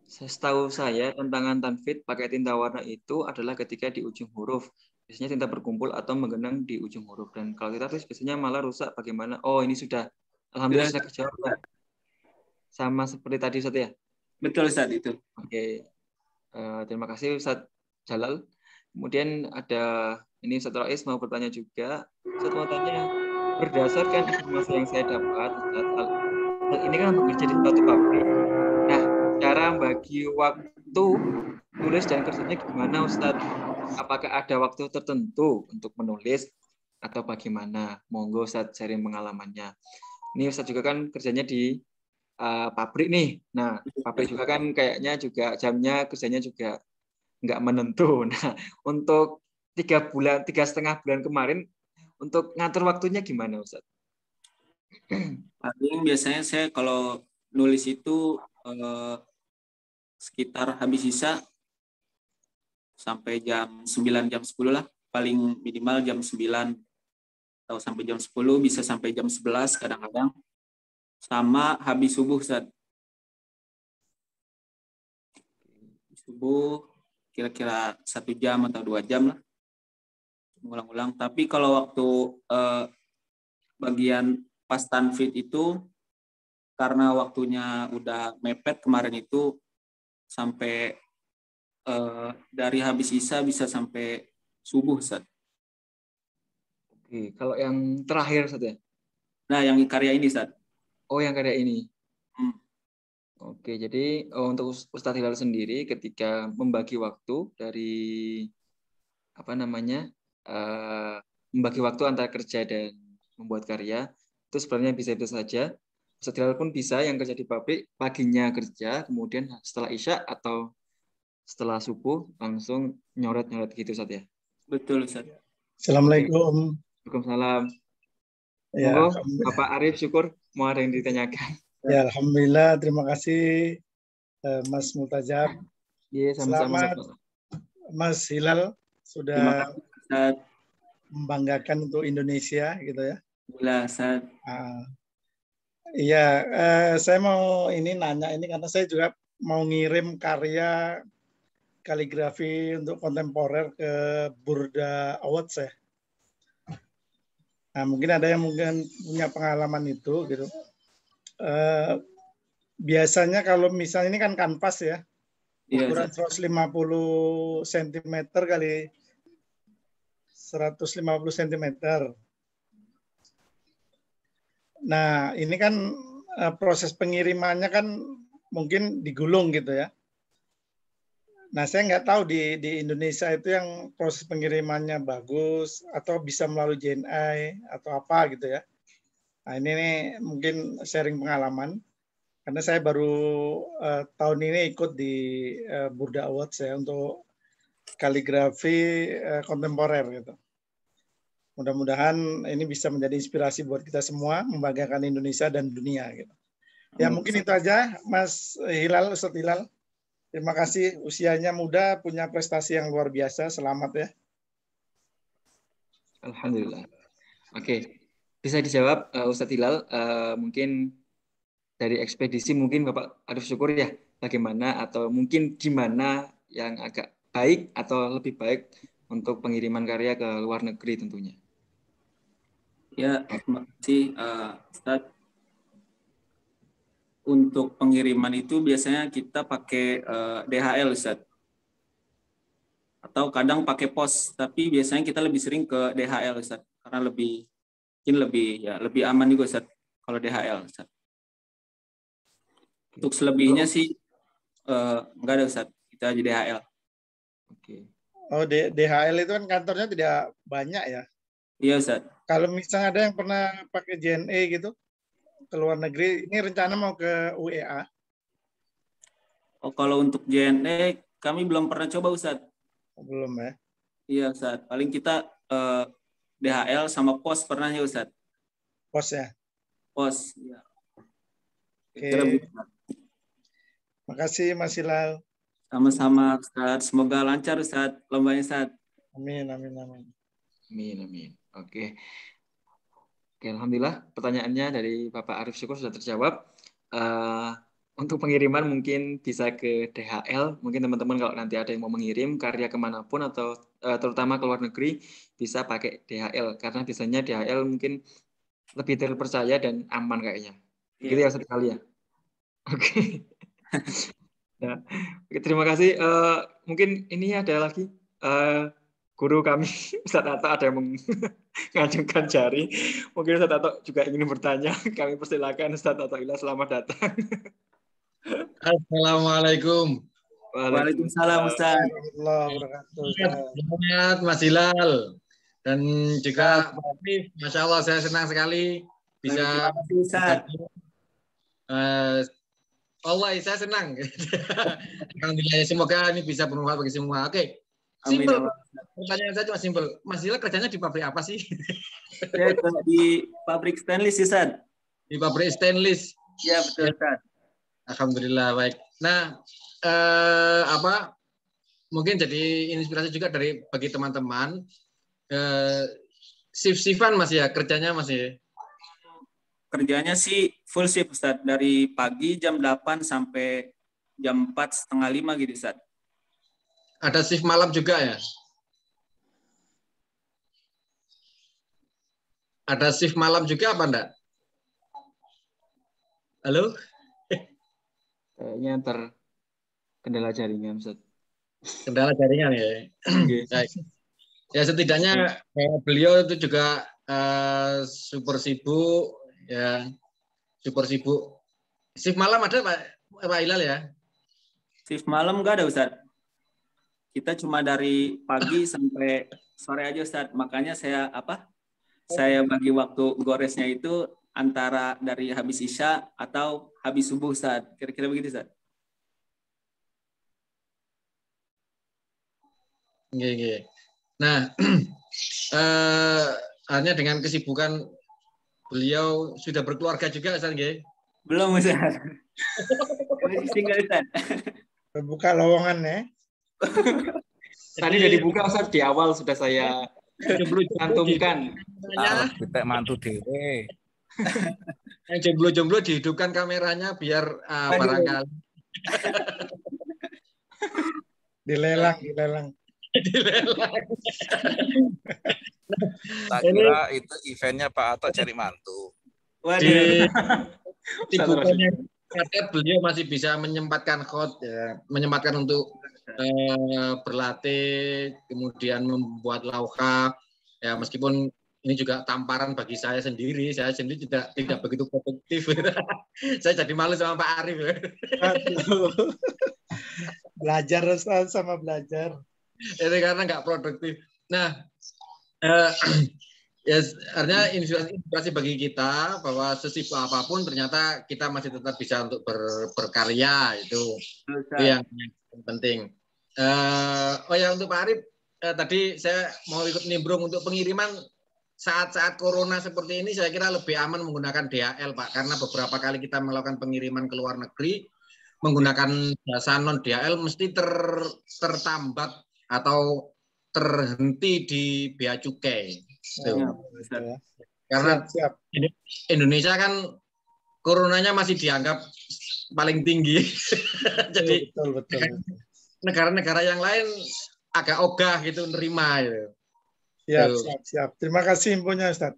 S1: setahu saya tantangan tanfid pakai tinta warna itu adalah ketika di ujung huruf. Biasanya tinta berkumpul atau menggenang di ujung huruf. Dan kalau kita tulis biasanya malah rusak. Bagaimana? Oh, ini sudah. Alhamdulillah sudah kejawab. Sama seperti tadi, Ustadz ya?
S2: Betul, Ustadz, itu.
S1: Oke. Terima kasih, Ustadz Jalal. Kemudian ada, ini Ustadz Rais mau bertanya juga. Ustadz mau tanya, berdasarkan informasi yang saya dapat, Ustadz, ini kan bekerja di suatu pabrik. Nah, cara bagi waktu nulis dan kerjanya gimana, Ustadz? Apakah ada waktu tertentu untuk menulis atau bagaimana? Monggo Ustadz sharing pengalamannya. Ini Ustadz juga kan kerjanya di pabrik nih. Nah, pabrik juga kan kayaknya juga jamnya kerjanya juga nggak menentu. Nah, untuk 3,5 bulan kemarin, untuk ngatur waktunya gimana, Ustadz?
S2: Paling biasanya saya kalau nulis itu sekitar habis sisa sampai jam 9, jam 10 lah. Paling minimal jam 9 atau sampai jam 10, bisa sampai jam 11 kadang-kadang. Sama habis subuh, Ustaz. Subuh kira-kira 1 jam atau 2 jam lah. Ulang-ulang. Tapi kalau waktu bagian pas tanfid itu, karena waktunya udah mepet kemarin itu, sampai dari habis isya bisa sampai subuh, Ustaz.
S1: Oke, kalau yang terakhir, Ustaz ya?
S2: Nah, yang karya ini, Ustaz.
S1: Oh, yang karya ini. Oke, jadi untuk Ustadz Hilal sendiri ketika membagi waktu dari membagi waktu antara kerja dan membuat karya itu sebenarnya bisa-bisa saja. Ustadz Hilal pun bisa yang kerja di pabrik paginya kerja, kemudian setelah isya atau setelah subuh langsung nyoret-nyoret gitu Ustadz ya.
S2: Betul, Ustaz.
S5: Assalamualaikum.
S1: Waalaikumsalam.
S5: Ya,
S1: Monggo Bapak Arif, syukur mau ada yang ditanyakan.
S5: ya, alhamdulillah, terima kasih Mas Multajab.
S1: Iya, sama-sama.
S5: Selamat Mas Hilal
S2: Terima
S5: sudah
S2: kasih, Ustaz.
S5: membanggakan untuk Indonesia gitu ya.
S2: Alhamdulillah, Ustaz.
S5: Iya, saya mau nanya ini karena saya juga mau ngirim karya kaligrafi untuk kontemporer ke Burda Awards ya. Nah, mungkin ada yang punya pengalaman itu gitu. Biasanya kalau misalnya ini kan kanvas ya, ukuran 150 cm kali 150 cm. Nah, ini kan proses pengirimannya kan mungkin digulung gitu ya. Nah, saya nggak tahu di Indonesia itu yang proses pengirimannya bagus atau bisa melalui JNI atau apa gitu ya. Nah, ini nih mungkin sharing pengalaman karena saya baru tahun ini ikut di Burda Awards ya untuk kaligrafi kontemporer gitu. Mudah-mudahan ini bisa menjadi inspirasi buat kita semua membanggakan Indonesia dan dunia gitu. Ya mungkin itu aja Mas Hilal, Ustadz Hilal. Terima kasih, usianya muda, punya prestasi yang luar biasa. Selamat ya.
S1: Alhamdulillah. Oke, bisa dijawab Ustadz Hilal. Mungkin dari ekspedisi mungkin Bapak Arif syukur ya, bagaimana atau mungkin di mana yang agak baik atau lebih baik untuk pengiriman karya ke luar negeri tentunya.
S2: Ya, terima kasih Ustadz. Untuk pengiriman itu biasanya kita pakai DHL, Ustaz. Atau kadang pakai pos, tapi biasanya kita lebih sering ke DHL, Ustaz. Karena lebih aman juga, Ustaz, kalau DHL, Ustaz. Untuk selebihnya sih enggak ada, Ustaz. Kita aja DHL.
S1: Oke.
S5: Oh, DHL itu kan kantornya tidak banyak ya?
S2: Iya, Ustaz.
S5: Kalau misalnya ada yang pernah pakai JNE gitu, ke luar negeri, ini rencana mau ke UEA?
S2: Oh, kalau untuk JNE kami belum pernah coba, Ustaz.
S5: Belum ya?
S2: Iya, Ustaz. Paling kita DHL sama pos pernah ya, Ustaz.
S5: Pos ya?
S2: Pos, ya.
S5: Oke. Makasih Mas Hilal.
S2: Sama-sama, Ustaz. Semoga lancar, Ustaz. Lombanya, Ustaz.
S5: Amin, amin, amin.
S1: Amin, amin. Oke. Oke, alhamdulillah pertanyaannya dari Bapak Arif syukur sudah terjawab. Untuk pengiriman mungkin bisa ke DHL. Mungkin teman-teman kalau nanti ada yang mau mengirim karya kemanapun atau terutama ke luar negeri bisa pakai DHL karena biasanya DHL mungkin lebih terpercaya dan aman kayaknya. Begitu ya sekali ya. Oke. Nah, terima kasih. Mungkin ini ada lagi. Guru kami, Ustadz Ato ada yang mengacungkan jari. Mungkin Ustadz Ato juga ingin bertanya. Kami persilakan Ustadz Ato Hilal, selamat datang.
S6: Assalamualaikum.
S2: Waalaikumsalam Ustaz.
S6: Selamat Mas Hilal. Dan juga Masya Allah saya senang sekali bisa Allah saya senang. Alhamdulillah semoga ini bisa bermanfaat bagi semua. Oke. Simpel. Pertanyaan saya cuma simpel. Mas Hilal kerjanya di pabrik apa sih?
S2: Saya di pabrik stainless, Ustaz.
S6: Di pabrik stainless.
S2: Iya, betul, Ustaz.
S6: Alhamdulillah baik. Nah, mungkin jadi inspirasi juga bagi teman-teman. Shift-shiftan Mas ya, kerjanya Mas ya?
S2: Kerjanya sih full shift, Ustaz. Dari pagi jam 8 sampai jam 4:30 gitu, Ustaz.
S6: Ada shift malam juga ya? Ada shift malam juga apa enggak? Halo?
S1: Kayaknya terkendala jaringan, Ustaz.
S6: Kendala jaringan ya? Baik. Ya setidaknya beliau itu juga super sibuk, ya super sibuk. Shift malam ada Pak Pak Hilal ya.
S2: Shift malam nggak ada Ustaz. Kita cuma dari pagi sampai sore aja Ustaz. Makanya saya bagi waktu goresnya itu antara dari habis Isya atau habis subuh Ustaz. Kira-kira begitu Ustaz.
S6: Oke. Nah, hanya dengan kesibukan beliau sudah berkeluarga juga Ustaz nggih?
S2: Belum Ustaz. Masih single Ustaz.
S5: Terbuka lowongan ya.
S1: Tadi udah dibuka Ustaz, di awal sudah saya cantumkan.
S7: Kita mantu dewe.
S6: Yang jomblo-jomblo dihidupkan kameranya biar barangkali
S5: Dilelang.
S7: Tak kira itu eventnya Pak Ato cari mantu.
S2: Waduh.
S6: Sibukannya beliau masih bisa menyempatkan menyempatkan untuk berlatih, kemudian membuat lauka. Ya meskipun ini juga tamparan bagi saya sendiri tidak begitu produktif. Saya jadi malu sama Pak Arif.
S5: Belajar Ustaz, sama belajar.
S6: Itu karena nggak produktif. Nah, ya artinya inspirasi bagi kita bahwa sesibuk apapun ternyata kita masih tetap bisa untuk berkarya itu yang penting. Untuk Pak Arif tadi saya mau ikut nimbrung untuk pengiriman saat-saat corona seperti ini. Saya kira lebih aman menggunakan DHL Pak, karena beberapa kali kita melakukan pengiriman ke luar negeri menggunakan jasa non DHL mesti tertambat atau terhenti di bea cukai. Karena
S5: Siap.
S6: Indonesia kan coronanya masih dianggap paling tinggi. Jadi
S5: betul.
S6: negara-negara yang lain agak ogah gitu nerima gitu.
S5: Siap. Terima kasih infonya Ustaz.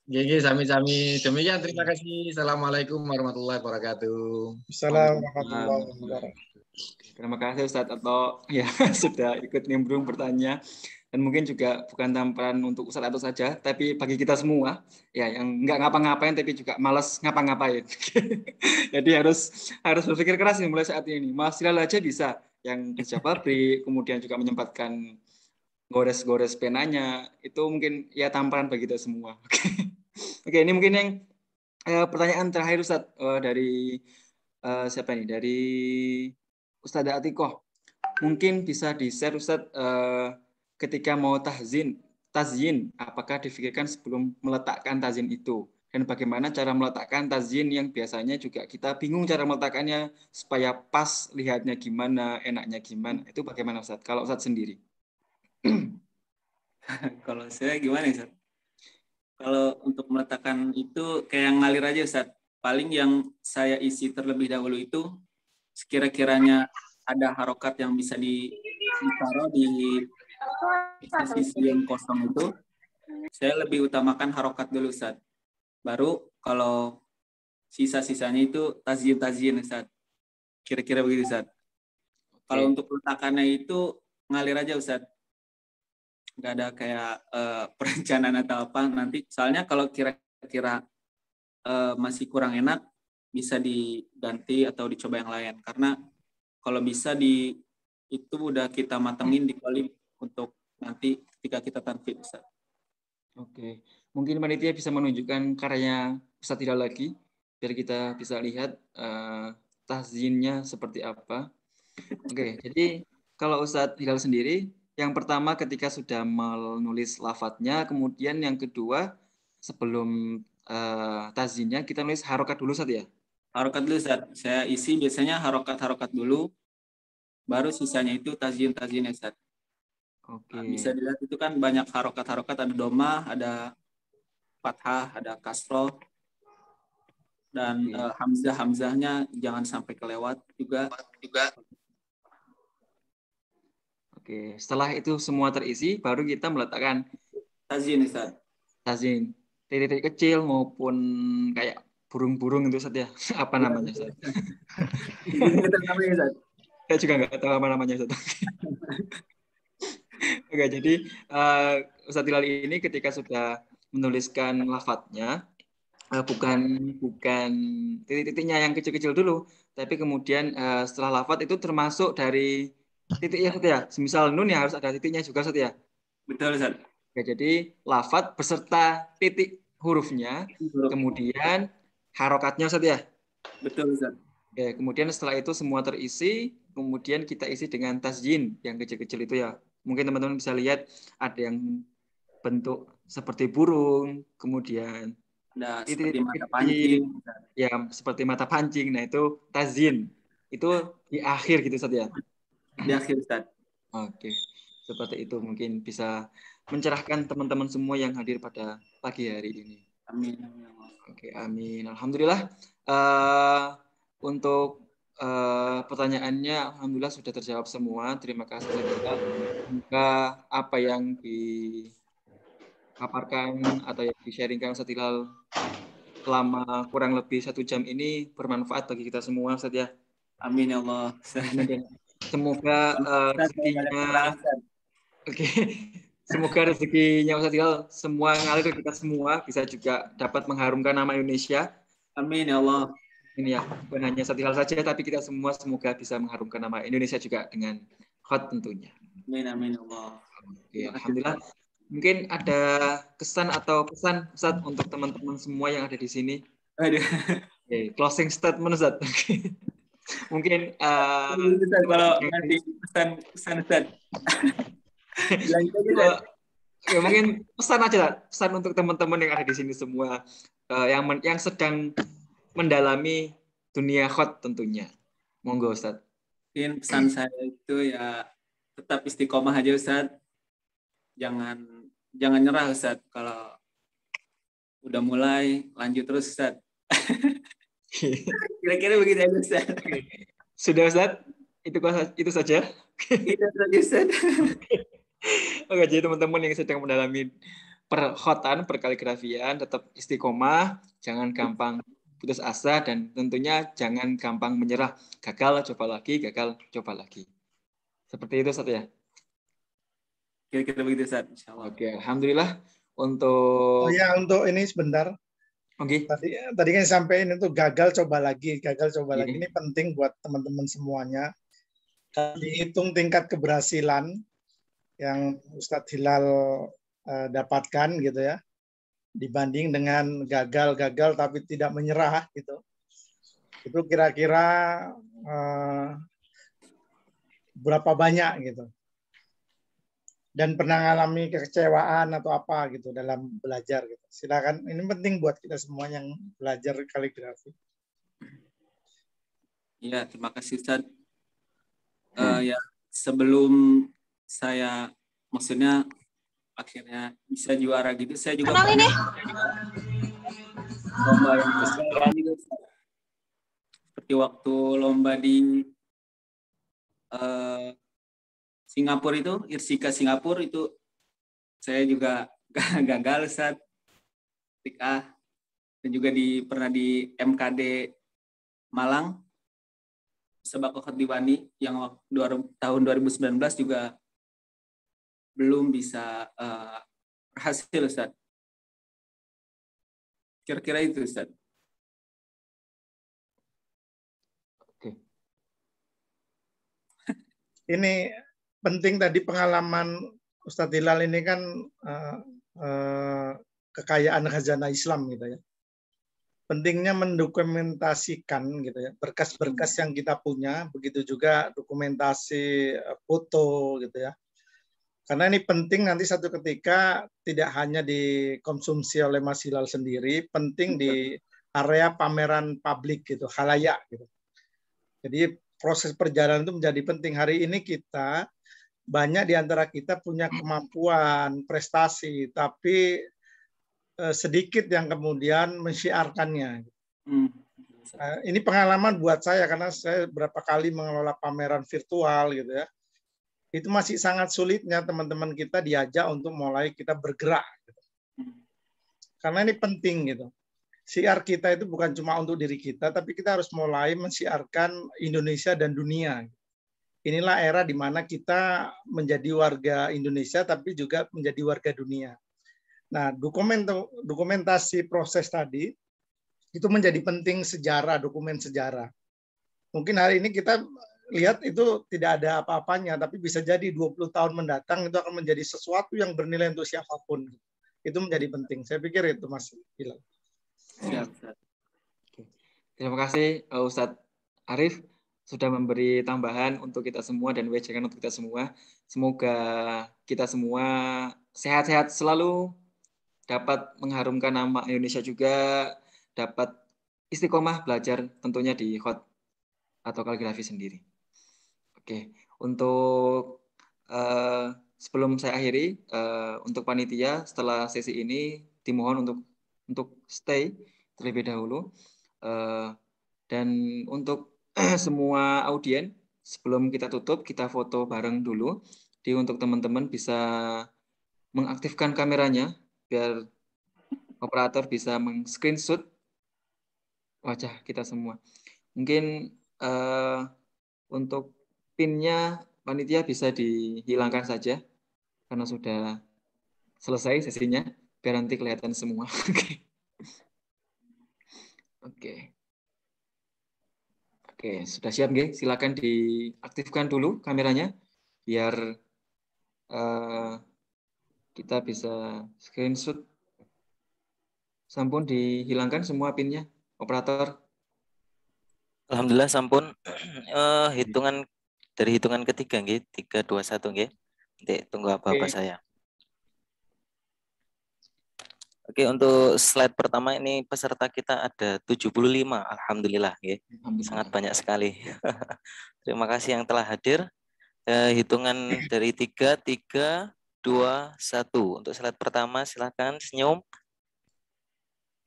S6: Gigi sami-sami. Demikian terima kasih. Assalamualaikum warahmatullahi wabarakatuh.
S5: Assalamualaikum warahmatullahi wabarakatuh.
S1: Terima kasih Ustadz Ato ya sudah ikut nimbrung bertanya, dan mungkin juga bukan tamparan untuk Ustadz Ato saja, tapi bagi kita semua ya yang nggak ngapa-ngapain tapi juga malas ngapa-ngapain. Jadi harus berpikir keras nih mulai saat ini. Mas Hilal aja bisa yang kerja pabrik, kemudian juga menyempatkan gores-gores penanya, itu mungkin ya tamparan bagi kita semua. Oke, ini mungkin yang pertanyaan terakhir Ustadz dari siapa nih? Dari Ustadzah Atikoh. Mungkin bisa di-share Ustadz ketika mau tazyin, apakah difikirkan sebelum meletakkan tazyin itu? Dan bagaimana cara meletakkan tazyin yang biasanya juga kita bingung cara meletakkannya supaya pas, lihatnya gimana, enaknya gimana. Itu bagaimana Ustadz? Kalau Ustadz sendiri.
S2: Kalau saya gimana Ustadz? Kalau untuk meletakkan itu kayak ngalir aja Ustadz. Paling yang saya isi terlebih dahulu itu sekira-kiranya ada harokat yang bisa ditaruh di sisi yang kosong itu, saya lebih utamakan harokat dulu Ustaz. Baru kalau sisa-sisanya itu tazyin Ustaz. Kira-kira begitu Ustaz. Kalau untuk letakannya itu ngalir aja Ustaz. Nggak ada kayak perencanaan atau apa nanti. Soalnya kalau kira-kira masih kurang enak, bisa diganti atau dicoba yang lain. Karena kalau bisa itu udah kita matengin di kuali untuk nanti ketika kita tanfid Ustaz.
S1: Oke, mungkin panitia bisa menunjukkan karyanya Ustadz Hilal lagi biar kita bisa lihat tazyinnya seperti apa. Oke, jadi kalau Ustadz Hilal sendiri, yang pertama ketika sudah menulis lafadznya, kemudian yang kedua sebelum tazyinnya kita nulis harokat dulu Ustadz ya? Harokat dulu Ustadz. Saya isi biasanya harokat dulu, baru sisanya itu tazyin Ustadz. Oke. Nah, bisa dilihat itu kan banyak harokat, ada doma, ada fathah, ada kasroh, dan hamzahnya jangan sampai kelewat juga. Oke, setelah itu semua terisi, baru kita meletakkan tazyin Ustaz. Tazyin, titik-titik kecil maupun kayak burung-burung itu Ustaz ya. Apa namanya Ustaz? Saya juga nggak tahu apa namanya Ustaz. Oke, jadi Ustadz Hilal ini ketika sudah menuliskan lafadznya, bukan titik-titiknya yang kecil-kecil dulu, tapi kemudian setelah lafadz itu termasuk dari titiknya Ustaz ya. Semisal nun ya harus ada titiknya juga Ustaz ya.
S2: Betul, Ustaz.
S1: Ya, jadi lafadz beserta titik hurufnya, kemudian harokatnya Ustaz ya.
S2: Betul, Ustaz.
S1: Oke, kemudian setelah itu semua terisi, kemudian kita isi dengan tasjin yang kecil-kecil itu ya. Mungkin teman-teman bisa lihat ada yang bentuk seperti burung, kemudian
S2: Ada
S1: titik-titik
S2: seperti mata
S1: kecil,
S2: pancing.
S1: ya seperti mata pancing. Nah itu tazin, itu di akhir gitu Ustaz ya.
S2: Di akhir, Ustaz.
S1: Oke, seperti itu mungkin bisa mencerahkan teman-teman semua yang hadir pada pagi hari ini.
S2: Amin.
S1: Oke, amin. Alhamdulillah. Untuk pertanyaannya, alhamdulillah sudah terjawab semua. Terima kasih. Semoga apa yang dipaparkan atau yang di-sharingkan Ustaz Hilal selama kurang lebih 1 jam ini bermanfaat bagi kita semua, Ustaz ya.
S2: Amin ya Allah.
S1: Semoga rezekinya, oke, semoga rezekinya Ustaz Hilal semua ngalir ke kita semua, bisa juga dapat mengharumkan nama Indonesia.
S2: Amin ya Allah.
S1: Ini ya, bukan hanya Ustaz Hilal saja, tapi kita semua semoga bisa mengharumkan nama Indonesia juga dengan khot tentunya.
S2: Amin, amin Allah.
S1: Oke, alhamdulillah. Mungkin ada kesan atau pesan Ustaz untuk teman-teman semua yang ada di sini.
S2: Aduh.
S1: Oke, closing statement Ustaz. Mungkin
S2: kalau nanti pesan Ustaz.
S1: Ya, mungkin pesan aja, pesan untuk teman-teman yang ada di sini semua yang sedang mendalami dunia khot tentunya. Monggo Ustaz.
S2: Mungkin pesan saya itu ya tetap istiqomah aja Ustaz. Jangan nyerah Ustaz. Kalau udah mulai lanjut terus Ustaz. Kira-kira begitu aja Ustaz.
S1: Sudah Ustaz? Itu saja.
S2: Itu saja Ustaz.
S1: Oke, jadi teman-teman yang sedang mendalami perkhotan, perkaligrafian, tetap istiqomah, jangan gampang putus asa, dan tentunya jangan gampang menyerah. Gagal, coba lagi, gagal, coba lagi. Seperti itu, Ustaz ya?
S2: Kira-kira begitu, Ustaz. Insyaallah.
S1: Oke, alhamdulillah. Untuk
S5: untuk ini sebentar.
S1: Oke.
S5: Tadi kan sampaikan itu gagal coba lagi. Lagi. Ini penting buat teman-teman semuanya. Dihitung tingkat keberhasilan yang Ustadz Hilal dapatkan gitu ya, dibanding dengan gagal tapi tidak menyerah gitu. Itu kira-kira berapa banyak gitu. Dan pernah mengalami kekecewaan atau apa gitu dalam belajar gitu. Silakan, ini penting buat kita semua yang belajar kaligrafi.
S2: Iya, terima kasih Ustaz. Ya, sebelum saya maksudnya akhirnya bisa juara gitu, saya juga
S4: ini
S2: lomba yang besar gitu. Seperti waktu lomba di Singapura itu, Irsika Singapura itu saya juga gagal saat A, dan juga pernah di MKD Malang Sebako Khotibani yang tahun 2019 juga belum bisa berhasil Ustaz. Kira-kira itu Ustaz.
S1: Oke.
S5: Ini penting tadi pengalaman Ustadz Hilal ini kan kekayaan khazanah Islam gitu ya. Pentingnya mendokumentasikan gitu ya, berkas-berkas yang kita punya, begitu juga dokumentasi foto gitu ya. Karena ini penting nanti satu ketika tidak hanya dikonsumsi oleh Mas Hilal sendiri, penting di area pameran publik gitu, khalayak gitu. Jadi proses perjalanan itu menjadi penting. Hari ini kita banyak di antara kita punya kemampuan, prestasi, tapi sedikit yang kemudian mensyiarkannya. Ini pengalaman buat saya karena saya berapa kali mengelola pameran virtual gitu ya. Itu masih sangat sulitnya teman-teman kita diajak untuk mulai kita bergerak. Gitu. Karena ini penting gitu. Syiar kita itu bukan cuma untuk diri kita, tapi kita harus mulai mensiarkan Indonesia dan dunia. Inilah era di mana kita menjadi warga Indonesia, tapi juga menjadi warga dunia. Nah, dokumentasi proses tadi itu menjadi penting sejarah, dokumen sejarah. Mungkin hari ini kita lihat itu tidak ada apa-apanya, tapi bisa jadi 20 tahun mendatang itu akan menjadi sesuatu yang bernilai untuk siapapun. Itu menjadi penting. Saya pikir itu, Mas Bilal.
S2: Siap.
S1: Terima kasih Ustadz Arif sudah memberi tambahan untuk kita semua dan wejangan untuk kita semua. Semoga kita semua sehat-sehat selalu, dapat mengharumkan nama Indonesia juga, dapat istiqomah belajar tentunya di Hot atau kaligrafi sendiri. Oke, untuk sebelum saya akhiri, untuk panitia setelah sesi ini dimohon untuk stay terlebih dahulu, dan untuk semua audien sebelum kita tutup kita foto bareng dulu. Jadi untuk teman-teman bisa mengaktifkan kameranya biar operator bisa meng-screenshot wajah kita semua. Mungkin untuk pinnya panitia bisa dihilangkan saja karena sudah selesai sesinya, biar nanti kelihatan semua. Oke, sudah siap nggih? Silakan diaktifkan dulu kameranya biar kita bisa screenshot. Sampun dihilangkan semua pinnya, operator.
S8: Alhamdulillah sampun. Dari hitungan ketiga nggih, 3 2 1 nggih. Nanti tunggu apa-apa saya. Oke, untuk slide pertama ini peserta kita ada 75. Alhamdulillah nggih. Sangat banyak sekali. Terima kasih yang telah hadir. Hitungan dari 3 2 1. Untuk slide pertama silakan senyum.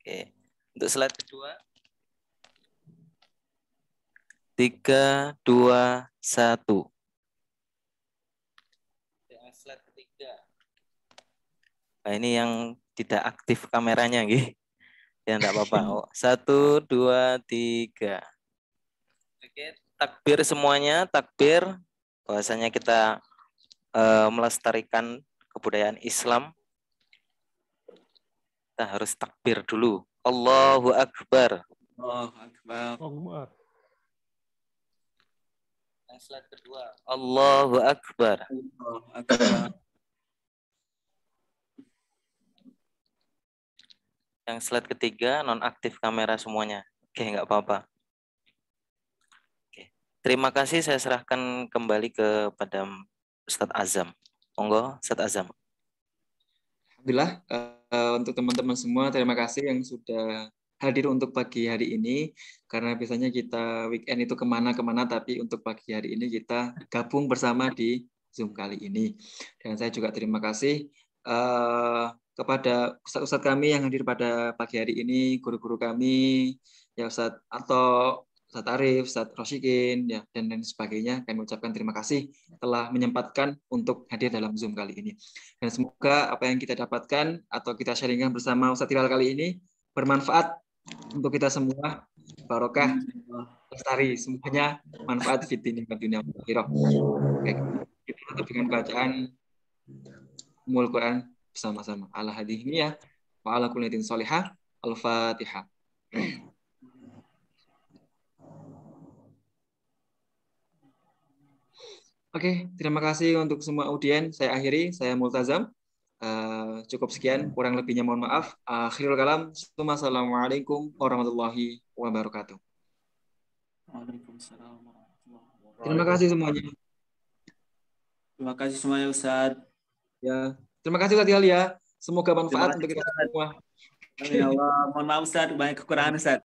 S8: Oke. Untuk slide kedua 3 2 1. Slide ketiga. Nah, ini yang tidak aktif kameranya nggih. Ya enggak apa-apa. 1 2 3. Oke, takbir semuanya, takbir. Bahwasanya kita melestarikan kebudayaan Islam. Kita harus takbir dulu. Allahu Akbar.
S2: Allahu Akbar.
S8: Slide kedua. Allahu Akbar.
S2: Allahu Akbar.
S8: Yang slide ketiga nonaktif kamera semuanya. Oke, nggak apa-apa. Oke. Terima kasih, saya serahkan kembali kepada Ustadz Azam. Monggo, Ustadz Azam.
S1: Alhamdulillah, untuk teman-teman semua terima kasih yang sudah hadir untuk pagi hari ini, karena biasanya kita weekend itu kemana-kemana, tapi untuk pagi hari ini kita gabung bersama di Zoom kali ini. Dan saya juga terima kasih kepada ustadz-ustadz kami yang hadir pada pagi hari ini, guru-guru kami, ya Ustadz Ato, Ustadz Arif, Ustadz Rosyikin, ya, dan lain sebagainya. Kami ucapkan terima kasih telah menyempatkan untuk hadir dalam Zoom kali ini. Dan semoga apa yang kita dapatkan atau kita sharingkan bersama Ustadz Hilal kali ini bermanfaat untuk kita semua, barokah, lestari, semuanya manfaat fitini ke dunia akhirah. Kita tutup dengan bacaan Ummul Quran bersama-sama. Ala hadhihi wa ala kulli niyatin shalihah. Al-Fatihah. Oke, terima kasih untuk semua audien. Saya akhiri, saya Multazam. Cukup sekian, kurang lebihnya mohon maaf. Akhirul kalam. Assalamualaikum warahmatullahi wabarakatuh.
S2: Waalaikumsalam warahmatullahi wabarakatuh.
S1: Terima kasih semuanya.
S2: Terima kasih semuanya Ustaz.
S1: Ya, terima kasih Ustaz Hilal ya. Semoga manfaat untuk kita semua.
S2: Amin ya Allah. Mohon maaf Ustaz, banyak kekurangan Ustaz.